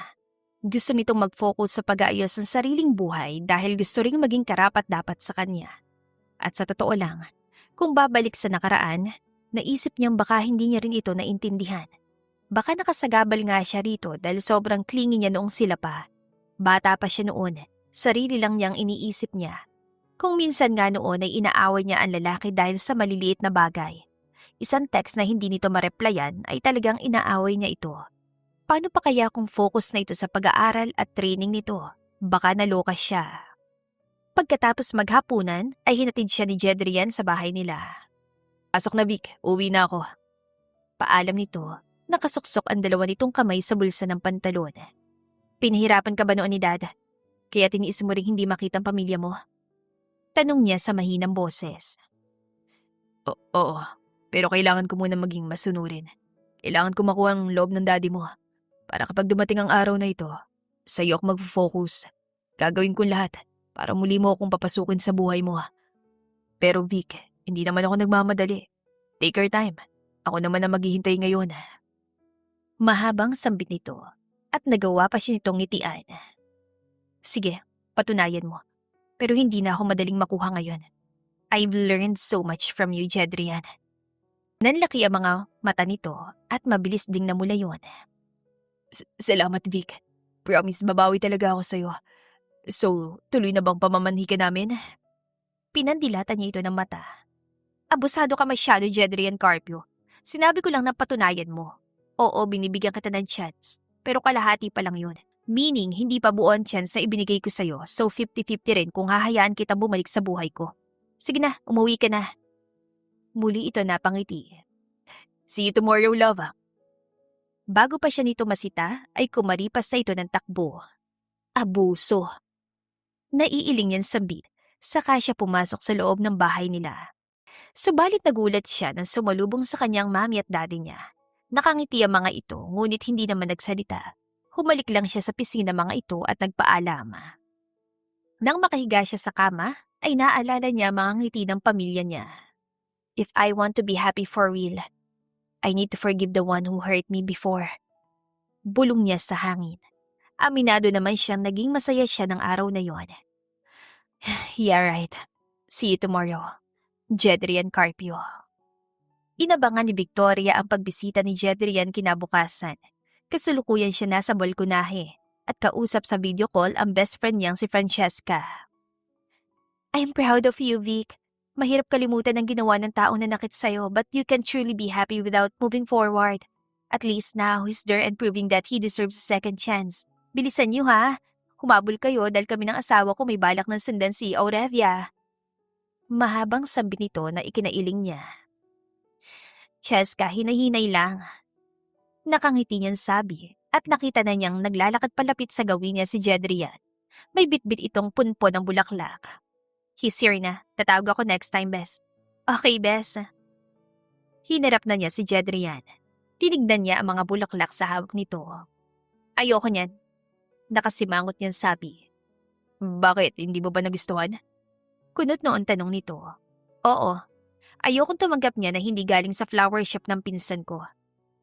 Gusto nitong mag-focus sa pag-aayos ng sariling buhay dahil gusto ring maging karapat-dapat sa kanya. At sa totoo lang, kung babalik sa nakaraan, naisip niyang baka hindi niya rin ito naintindihan. Baka nakasagabal nga siya rito dahil sobrang clingy niya noong sila pa. Bata pa siya noon, sarili lang niyang iniisip niya. Kung minsan nga noon ay inaaway niya ang lalaki dahil sa maliliit na bagay. Isang text na hindi nito ma-replyan ay talagang inaaway niya ito. Paano pa kaya kung focus na ito sa pag-aaral at training nito? Baka naloka siya. Pagkatapos maghapunan ay hinatid siya ni Jedrian sa bahay nila. Pasok na Vic, uwi na ako. Paalam nito, nakasuksok ang dalawa nitong kamay sa bulsa ng pantalon. Pinahirapan ka ba noon ni Dad? Kaya tiniis mo ring hindi makita ang pamilya mo? Tanong niya sa mahinang boses. Oo, pero kailangan ko muna maging masunurin. Kailangan ko makuha ang loob ng daddy mo. Para kapag dumating ang araw na ito, sa'yo ako mag-focus. Gagawin kong lahat para muli mo akong papasukin sa buhay mo. Pero Vic, hindi naman ako nagmamadali. Take your time. Ako naman ang maghihintay ngayon. Mahabang sambit nito at nagawa pa siya nitong ngitian. Sige, patunayan mo. Pero hindi na ako madaling makuha ngayon. I've learned so much from you, Jedrian. Nanlaki ang mga mata nito at mabilis ding namula yun. Salamat, Vic. Promise, babawi talaga ako sa'yo. So, tuloy na bang pamamanhi ka namin? Pinandilatan niya ito ng mata. Abusado ka masyado, Jedrian Carpio. Sinabi ko lang na patunayan mo. Oo, binibigyan kita ng chance. Pero kalahati pa lang yun. Meaning, hindi pa buo ang chance na ibinigay ko sa'yo. So 50-50 rin kung hahayaan kita bumalik sa buhay ko. Sige na, umuwi ka na. Muli ito napangiti. See you tomorrow, love. Bago pa siya nito masita, ay kumaripas na ito ng takbo. Abuso. Naiiling niyan sambit, saka siya pumasok sa loob ng bahay nila. Subalit nagulat siya nang sumalubong sa kanyang mami at daddy niya. Nakangiti ang mga ito, ngunit hindi naman nagsalita. Humalik lang siya sa pisngi ng mga ito at nagpaalam. Nang makahiga siya sa kama, ay naalala niya mga ngiti ng pamilya niya. If I want to be happy for real, I need to forgive the one who hurt me before. Bulong niya sa hangin. Aminado naman siyang naging masaya siya ng araw na yon. Yeah, right. See you tomorrow. Jedrian Carpio. Inabangan ni Victoria ang pagbisita ni Jedrian kinabukasan. Kasalukuyan siya nasa balkonahe at kausap sa video call ang best friend niyang si Francesca. I'm proud of you, Vic. Mahirap kalimutan ang ginawa ng taong nanakit sa'yo but you can truly be happy without moving forward. At least now he's there and proving that he deserves a second chance. Bilisan niyo ha. Humabol kayo dahil kami ng asawa ko may balak ng sundan si Aurevia. Mahabang sabi nito na ikinailing niya. Cheska, hinahinay lang. Nakangiti niyang sabi at nakita na niyang naglalakad palapit sa gawin niya si Jedrian. May bitbit itong punpon ng bulaklak. He's here na. Tatawag ako next time, Bes. Okay, Bes. Hinarap na niya si Jedrian. Tinignan niya ang mga bulaklak sa hawak nito. Ayoko niyan. Nakasimangot niyang sabi. Bakit? Hindi mo ba nagustuhan? Kunot noon tanong nito. Oo. Ayokong tumanggap niya na hindi galing sa flower shop ng pinsan ko.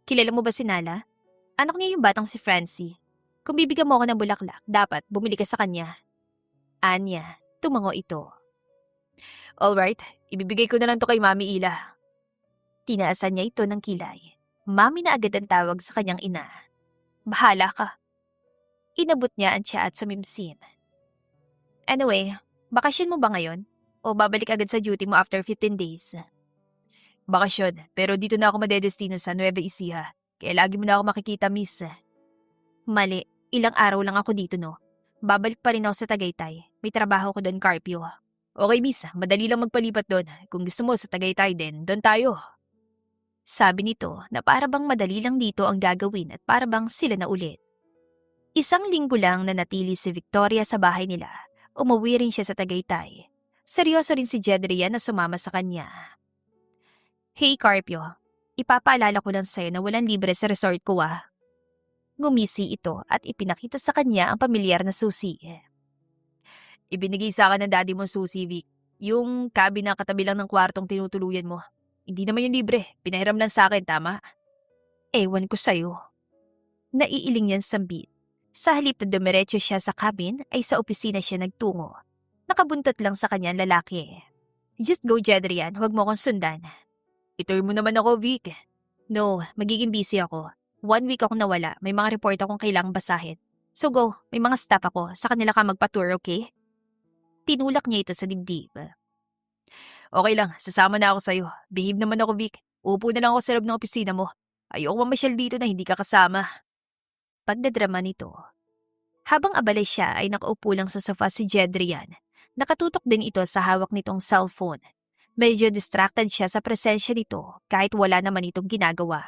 Kilala mo ba si Nala? Anak niya yung batang si Francie. Kung bibigyan mo ako ng bulaklak, dapat bumili ka sa kanya. Anya, tumango ito. Alright, ibibigay ko na lang to kay Mami Ila. Tinaasan niya ito ng kilay. Mami na agad ang tawag sa kanyang ina. Bahala ka. Inabot niya ang tiya at sumimsim. Anyway, bakasyon mo ba ngayon? O babalik agad sa duty mo after 15 days? Bakasyon, pero dito na ako madedestino sa Nueva Ecija. Kaya lagi mo na ako makikita, miss. Mali, ilang araw lang ako dito, no? Babalik pa rin ako sa Tagaytay. May trabaho ko doon, Carpio. Okay, miss. Madali lang magpalipat doon. Kung gusto mo sa Tagaytay din, doon tayo. Sabi nito na para bang madali lang dito ang gagawin at para bang sila na ulit. Isang linggo lang na natili si Victoria sa bahay nila. Umuwi rin siya sa Tagaytay. Seryoso rin si Jedrian na sumama sa kanya. Hey Carpio, ipapaalala ko lang sa'yo na walang libre sa resort ko Gumisi ito at ipinakita sa kanya ang pamilyar na susi. Ibinigay sa akin ng daddy mong susi, Vic. Yung cabin na katabi lang ng kwartong tinutuluyan mo. Hindi naman yung libre. Pinahiram lang sa akin, tama? Ewan ko sa'yo. Naiiling niyan sambit. Sa halip na dumiretso siya sa cabin ay sa opisina siya nagtungo. Nakabuntot lang sa kanyang lalaki. Just go, Jedrian. Huwag mo akong sundan. Itoy mo naman ako, Vic. No, magiging busy ako. 1 week akong nawala. May mga report akong kailangang basahin. So go, may mga staff ako. Sa kanila ka magpa-tour, okay? Tinulak niya ito sa dibdib. Okay lang, sasama na ako sa'yo. Behave naman ako, Vic. Upo na lang ako sa loob ng opisina mo. Ayoko mamasyal dito na hindi ka kasama. Pagdadrama nito. Habang abala siya ay nakaupo lang sa sofa si Jedrian. Nakatutok din ito sa hawak nitong cellphone. Medyo distracted siya sa presensya nito kahit wala naman itong ginagawa.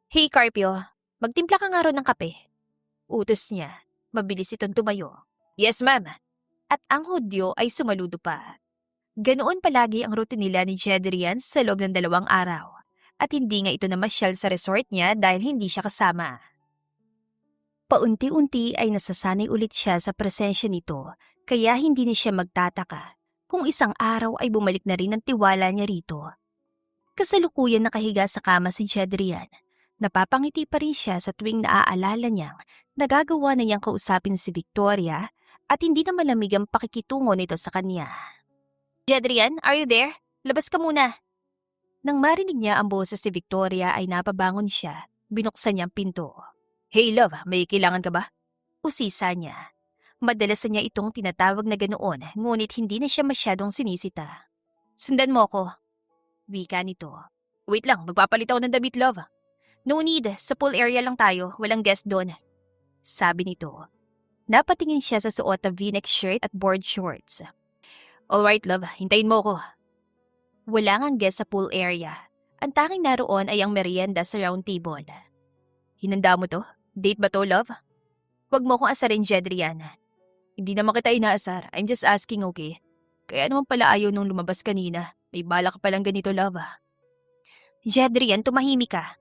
Hey Carpio, magtimpla ka nga ron ng kape. Utos niya. Mabilis itong tumayo. Yes, ma'am. At ang hudyo ay sumaludo pa. Ganoon palagi ang routine nila ni Jedrian sa loob ng 2 araw. At hindi nga ito namasyal sa resort niya dahil hindi siya kasama. Paunti-unti ay nasasanay ulit siya sa presensya nito, kaya hindi na siya magtataka kung isang araw ay bumalik na rin ang tiwala niya rito. Kasalukuyan nakahiga sa kama si Jedrian. Napapangiti pa rin siya sa tuwing naaalala niyang nagagawa na niyang kausapin si Victoria at hindi na malamig ang pakikitungo nito sa kanya. Jedrian, are you there? Labas ka muna. Nang marinig niya ang boses ni Victoria ay napabangon siya. Binuksan niya ang pinto. Hey love, may kailangan ka ba? Usisa niya. Madalas na niya itong tinatawag na ganoon, ngunit hindi na siya masyadong sinisita. Sundan mo ko. Wika nito. Wait lang, magpapalit ako ng damit, love. No need, sa pool area lang tayo, walang guest doon. Sabi nito. Napatingin siya sa suot na v-neck shirt at board shorts. Alright, love, hintayin mo ko. Wala ngang guest sa pool area. Ang tanging naroon ay ang merienda sa round table. Hinanda mo to? Date ba to, love? Huwag mo kong asarin, Jedrian. Hindi naman kita inaasar. I'm just asking, okay? Kaya naman pala ayaw nung lumabas kanina. May bala ka palang ganito, love. Jedrian, tumahimik ka.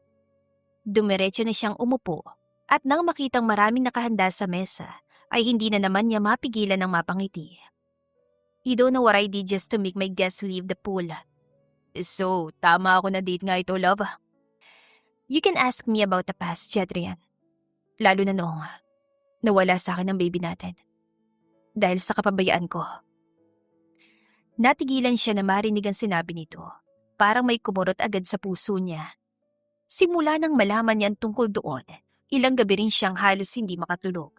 Dumiretso na siyang umupo at nang makitang maraming nakahanda sa mesa, ay hindi na naman niya mapigilan ng mapangiti. You don't know what I did just to make my guests leave the pool. So, tama ako na date nga ito, love. You can ask me about the past, Jedrian. Lalo na noong nawala sa akin ang baby natin. Dahil sa kapabayaan ko. Natigilan siya na marinig ang sinabi nito. Parang may kumurot agad sa puso niya. Simula nang malaman niya ang tungkol doon, ilang gabi rin siyang halos hindi makatulog.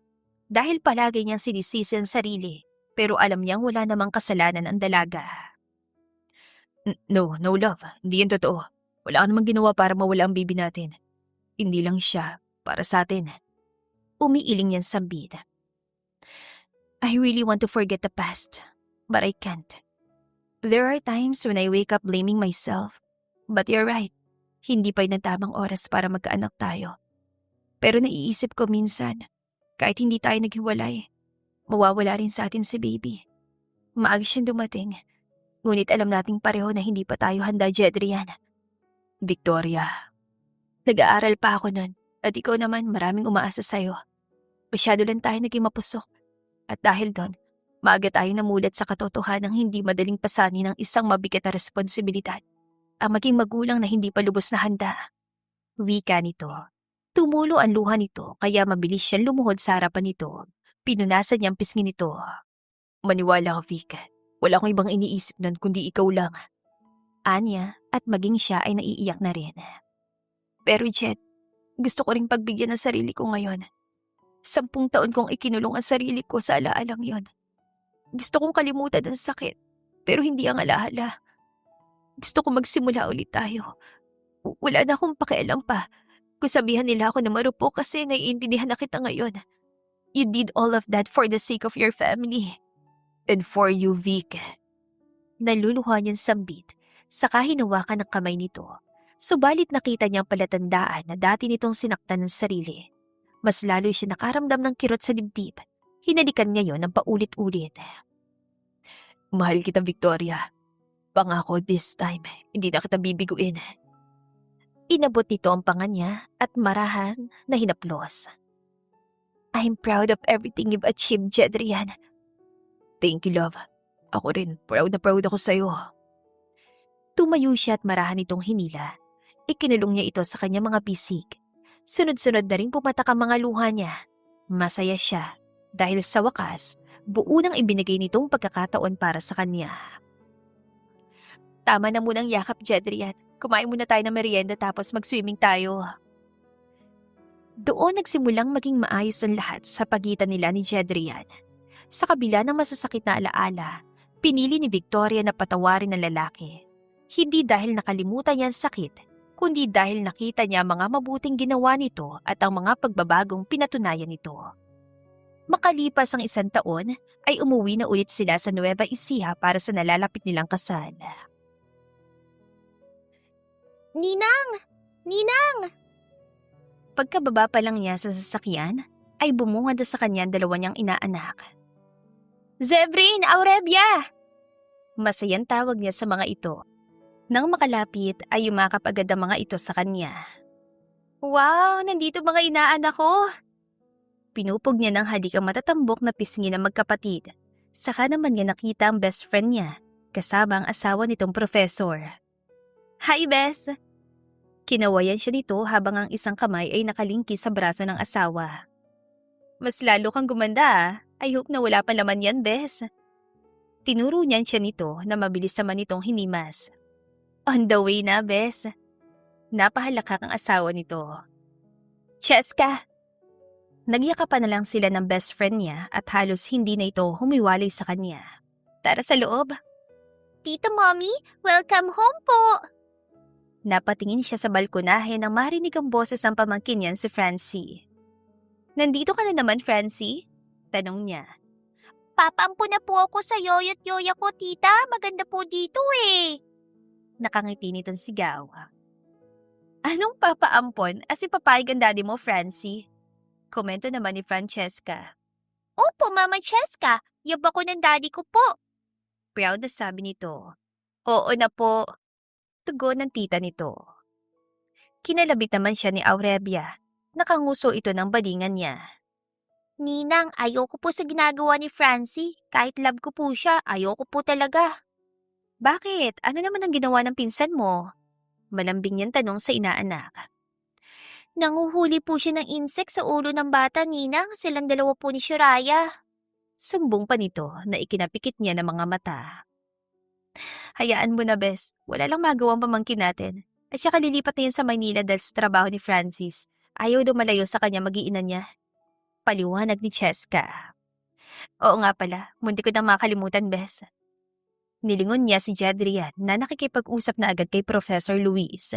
Dahil palagi niyang sinisisi ang sarili, pero alam niyang wala namang kasalanan ang dalaga. No love, hindi yan totoo. Wala ka namang ginawa para mawala ang baby natin. Hindi lang siya, para sa atin. Umiiling niyang sambit. I really want to forget the past, but I can't. There are times when I wake up blaming myself, but you're right. Hindi pa yun ang tamang oras para magkaanak tayo. Pero naiisip ko minsan, kahit hindi tayo naghiwalay, mawawala rin sa atin si baby. Maaga siyang dumating, ngunit alam nating pareho na hindi pa tayo handa, Jedrian. Victoria, nag-aaral pa ako nun at ikaw naman maraming umaasa sa'yo. Masyado lang tayo naging mapusok at dahil doon, maaga tayo namulat sa katotohanang hindi madaling pasanin ng isang mabigat na responsibilidad. Ang maging magulang na hindi pa lubos na handa. Wika nito. Tumulo ang luha nito kaya mabilis siyang lumuhod sa harapan nito. Pinunasan niyang pisngi nito. Maniwala ka, Vic. Wala akong ibang iniisip nun kundi ikaw lang. Anya at maging siya ay naiiyak na rin. Pero Jed, gusto ko ring pagbigyan ng sarili ko ngayon. 10 taon kong ikinulong ang sarili ko sa alaalang yon. Gusto kong kalimutan ang sakit, pero hindi ang alaala. Gusto ko magsimula ulit tayo. Wala na akong pakialam pa. Kung sabihan nila ako na marupok kasi naiintindihan na kita ngayon. You did all of that for the sake of your family. And for you, Vic. Naluluha niyang sambit, saka hinawakan ng kamay nito. Subalit nakita niyang palatandaan na dati nitong sinaktan ng sarili. Mas lalo siya nakaramdam ng kirot sa dibdib. Hinalikan niya yon ng paulit-ulit. Mahal kita, Victoria. Pangako this time, hindi na kita bibiguin. Inabot nito ang panga niya at marahan na hinaplos. I'm proud of everything you've achieved, Jedrian. Thank you, love. Ako rin, proud na proud ako sa'yo. Tumayo siya at marahan itong hinila. Ikinulong niya ito sa kanyang mga bisig. Sunod-sunod na rin pumatak ang mga luha niya. Masaya siya dahil sa wakas, buo nang ibinigay nitong pagkakataon para sa kanya. Tama na munang yakap, Jedrian. Kumain muna tayo ng merienda tapos mag-swimming tayo. Doon nagsimulang maging maayos ang lahat sa pagitan nila ni Jedrian. Sa kabila ng masasakit na alaala, pinili ni Victoria na patawarin ang lalaki. Hindi dahil nakalimutan niya ang sakit, kundi dahil nakita niya mga mabuting ginawa nito at ang mga pagbabagong pinatunayan nito. Makalipas ang 1 taon, ay umuwi na ulit sila sa Nueva Ecija para sa nalalapit nilang kasal. Ninang! Ninang! Pagkababa pa lang niya sa sasakyan, ay bumungad sa kanya ang 2 niyang inaanak. Zevrin! Aurebia! Masayang tawag niya sa mga ito. Nang makalapit ay yumakap agad ang mga ito sa kanya. Wow! Nandito mga inaanak ko! Pinupog niya ng halik ang matatambok na pisngi ng magkapatid. Saka naman niya nakita ang best friend niya, kasama ang asawa nitong professor. Hi, Bes! Kinawayan siya nito habang ang isang kamay ay nakalingki sa braso ng asawa. Mas lalo kang gumanda ah. I hope na wala pa laman yan, Bes. Tinuro niyan siya nito na mabilis naman itong hinimas. On the way na, Bes. Napahalakak ang asawa nito. Cheska! Nagyakapan na lang sila ng best friend niya at halos hindi na ito humiwalay sa kanya. Tara sa loob. Tita Mommy, welcome home po! Napatingin siya sa balkonahe nang marinig ang boses ng pamangkin niyan si Francie. Nandito ka na naman, Francie? Tanong niya. Papaampo na po ako sa yoyo't yoya ko, tita. Maganda po dito eh. Nakangiti nitong sigaw. Anong papaampon? As papayag ang daddy mo, Francie? Komento naman ni Francesca. Opo, Mama Cheska. Yab ako ng daddy ko po. Proud na sabi nito. Oo na po. Tugon ng tita nito. Kinalabit naman siya ni Aurebia. Nakanguso ito ng balingan niya. Ninang, ayoko po sa ginagawa ni Francie. Kahit love ko po siya, ayoko po talaga. Bakit? Ano naman ang ginawa ng pinsan mo? Malambing niyang tanong sa inaanak. Nanguhuli po siya ng insect sa ulo ng bata, Ninang. Silang dalawa po ni Shiraya. Sumbong pa nito na ikinapikit niya ng mga mata. Hayaan mo na, Bes. Wala lang magawang pamangkin natin. At saka lilipat na yan sa Maynila dahil sa trabaho ni Francis. Ayaw daw malayo sa kanya mag-iina niya. Paliwanag ni Cheska. Oo nga pala, munti ko nang makalimutan, Bes. Nilingon niya si Jedrian na nakikipag-usap na agad kay Professor Luis.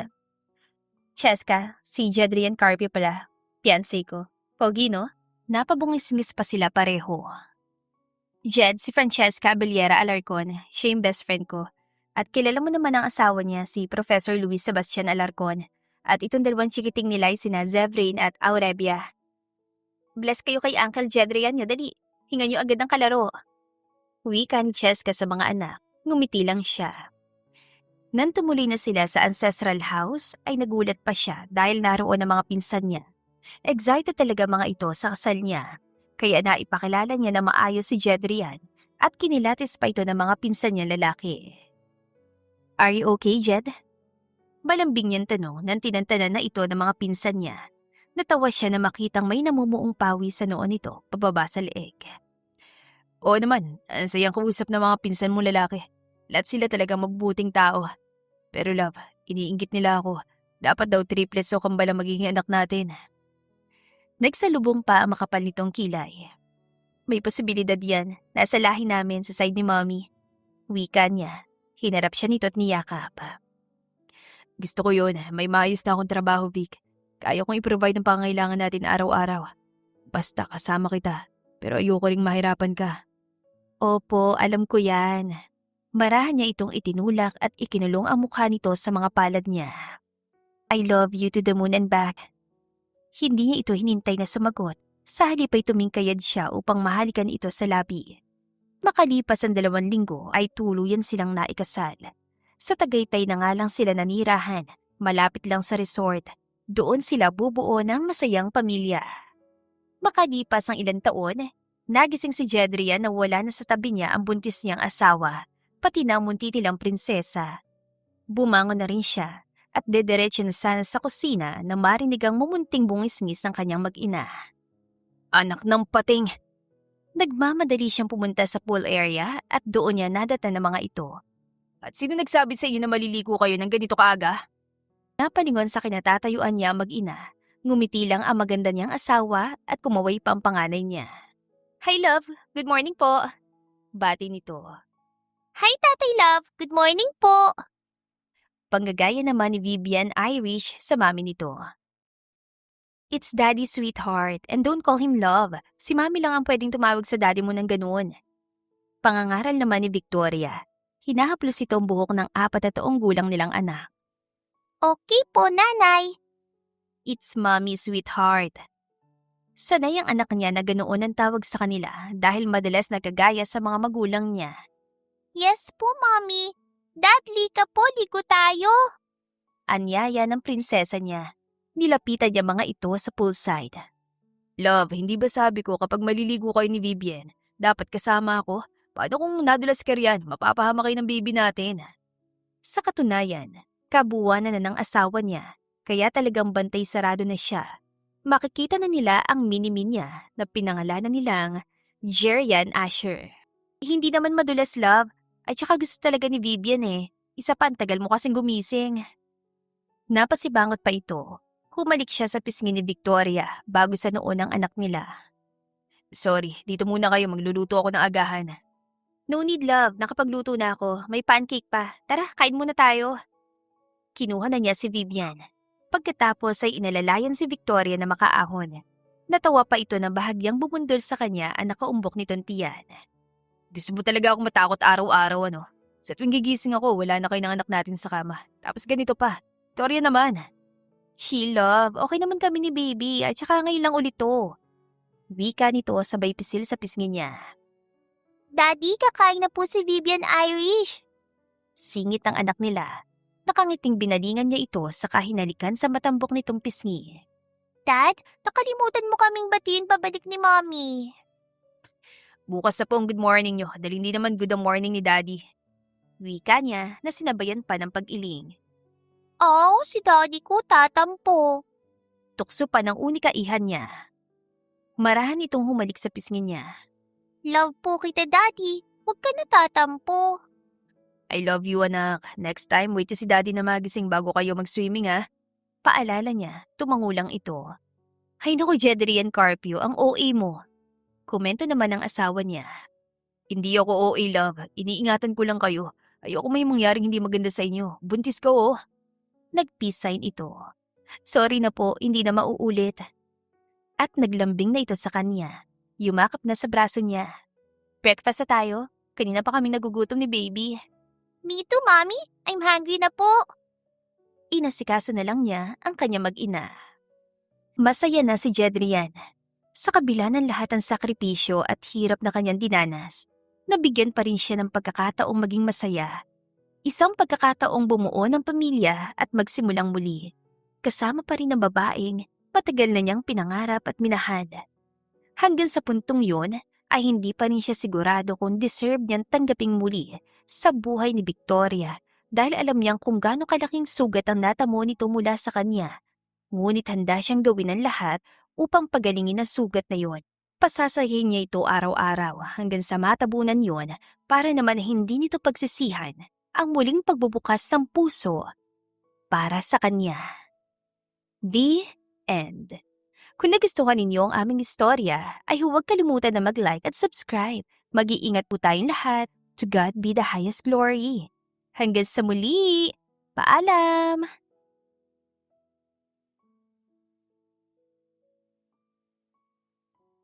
Cheska, si Jedrian Carpio pala. Fiancé ko. Pogi, no? Napabungis-ngis pa sila pareho. Jed, si Francesca Abellera Alarcon. Siya yung best friend ko. At kilala mo naman ang asawa niya, si Professor Luis Sebastian Alarcon. At itong dalawang chikiting nila ay sina Zevrin at Aurebia. Bless kayo kay Uncle Jedrian niyo, dali. Hingan niyo agad ng kalaro. Wika ni Cheska sa mga anak. Ngumiti lang siya. Nang tumuloy na sila sa ancestral house, ay nagulat pa siya dahil naroon ang mga pinsan niya. Excited talaga mga ito sa kasal niya, kaya naipakilala niya na maayos si Jedrian at kinilatis pa ito ng mga pinsan niya lalaki. Are you okay, Jed? Malambing niyang tanong nang tinantanan na ito ng mga pinsan niya. Natawa siya na makitang may namumuong pawi sa noon nito pababa sa leeg. Oo naman, ang sayang kausap ng mga pinsan mo lalaki. Lahat sila talagang mabubuting tao. Pero love, iniinggit nila ako. Dapat daw triplets o kambal ang magiging anak natin. Nagsalubong pa ang makapal nitong kilay. May posibilidad yan. Nasa lahi namin sa side ni Mommy. Wika niya. Hinarap siya nito at niyakap. Gusto ko yun. May maayos na akong trabaho, Vic. Kaya kong i-provide ang pangangailangan natin araw-araw. Basta kasama kita. Pero ayoko ring mahirapan ka. Opo, alam ko yan. Marahan niya itong itinulak at ikinulong ang mukha nito sa mga palad niya. I love you to the moon and back. Hindi niya ito hinintay na sumagot. Sa halip ay tumingkayad siya upang mahalikan ito sa labi. Makalipas ang 2 linggo ay tuluyan silang naikasal. Sa Tagaytay na nga lang sila nanirahan, malapit lang sa resort. Doon sila bubuo ng masayang pamilya. Makalipas ang ilang taon, nagising si Jedrian na wala na sa tabi niya ang buntis niyang asawa, pati na ang munti nilang prinsesa. Bumangon na rin siya at dediretso na sana sa kusina na marinig ang mumunting bungis-ngis ng kanyang mag-ina. Anak ng pating! Nagmamadali siyang pumunta sa pool area at doon niya nadatan ng mga ito. At sino nagsabi sa iyo na maliligo kayo ng ganito kaaga? Napalingon sa kinatatayuan niya ang mag-ina. Ngumiti lang ang maganda niyang asawa at kumaway pa ang panganay niya. Hi love, good morning po. Bati nito. Hi, Tatay Love. Good morning po. Panggagaya naman ni Vivian Irish sa mami nito. It's Daddy sweetheart and don't call him love. Si mami lang ang pwedeng tumawag sa daddy mo ng ganoon. Pangangaral naman ni Victoria. Hinahaplos ito ang buhok ng 4 na taong gulang nilang anak. Okay po, Nanay. It's mommy sweetheart. Sanay ang anak niya na ganoon ang tawag sa kanila dahil madalas nagkagaya sa mga magulang niya. Yes po, Mommy. Dad, lika po, ligo tayo. Anyaya ng prinsesa niya. Nilapitan niya mga ito sa poolside. Love, hindi ba sabi ko kapag maliligo kayo ni Vivian, dapat kasama ako? Paano kung nadulas ka riyan, mapapahama kayo ng baby natin? Sa katunayan, kabuuan na ng asawa niya, kaya talagang bantay sarado na siya. Makikita na nila ang mini-me niya na pinangalanan nilang Jerian Asher. Hindi naman madulas, love. At saka gusto talaga ni Vivian eh. Isa pa, ang tagal mo kasing gumising. Napasibangot pa ito. Humalik siya sa pisngi ni Victoria bago sa noo ng anak nila. Sorry, dito muna kayo, magluluto ako ng agahan. No need, love. Nakapagluto na ako. May pancake pa. Tara, kain muna tayo. Kinuha na niya si Vivian. Pagkatapos ay inalalayan si Victoria na makaahon. Natawa pa ito na bahagyang bumundol sa kanya ang nakaumbok nitong tiyan. Gusto mo talaga akong matakot araw-araw, ano? Sa tuwing gigising ako, wala na kayo ng anak natin sa kama. Tapos ganito pa, Victoria naman. She, love. Okay naman kami ni baby at saka ngayon lang ulit to. Wika nito sabay pisil sa pisngi niya. Daddy, kakain na po si Vivian Irish. Singit ng anak nila. Nakangiting binalingan niya ito sa kahinalikan sa matambok nitong pisngi. Dad, nakalimutan mo kaming batiin pabalik ni Mommy. Bukas na po ang good morning nyo, dahil hindi naman good ang morning ni Daddy. Wika niya na sinabayan pa ng pag-iling. Oh, si Daddy ko tatampo. Tukso pa ng unika ihan niya. Marahan itong humalik sa pisngi niya. Love po kita, Daddy. Huwag ka na tatampo. I love you, anak. Next time, wait to si Daddy na magising bago kayo mag-swimming, ha? Paalala niya, tumangulang ito. Hay naku, Jedrian Carpio, ang OA mo. Komento naman ng asawa niya. Hindi ako OA, love. Iniingatan ko lang kayo. Ayoko may mangyaring hindi maganda sa inyo. Buntis ka, oh. Nag-peace sign ito. Sorry na po, hindi na mauulit. At naglambing na ito sa kanya. Yumakap na sa braso niya. Breakfast na tayo? Kanina pa kaming nagugutom ni baby. Me too, Mommy. I'm hungry na po. Inasikaso na lang niya ang kanya mag-ina. Masaya na si Jedrian. Sa kabila ng lahat ng sakripisyo at hirap na kanyang dinanas, nabigyan pa rin siya ng pagkakataong maging masaya. Isang pagkakataong bumuo ng pamilya at magsimulang muli. Kasama pa rin ang babaeng matagal na niyang pinangarap at minahal. Hanggang sa puntong yun ay hindi pa rin siya sigurado kung deserve niyang tanggaping muli sa buhay ni Victoria dahil alam niyang kung gaano kalaking sugat ang natamo nito mula sa kanya. Ngunit handa siyang gawin ang lahat upang pagalingin ang sugat na yon. Pasasahin niya ito araw-araw hanggang sa matabunan yon para naman hindi nito pagsisihan ang muling pagbubukas ng puso para sa kanya. The end. Kung nagustuhan ninyo ang aming istorya, ay huwag kalimutan na mag-like at subscribe. Mag-iingat po tayong lahat. To God be the highest glory. Hanggang sa muli. Paalam!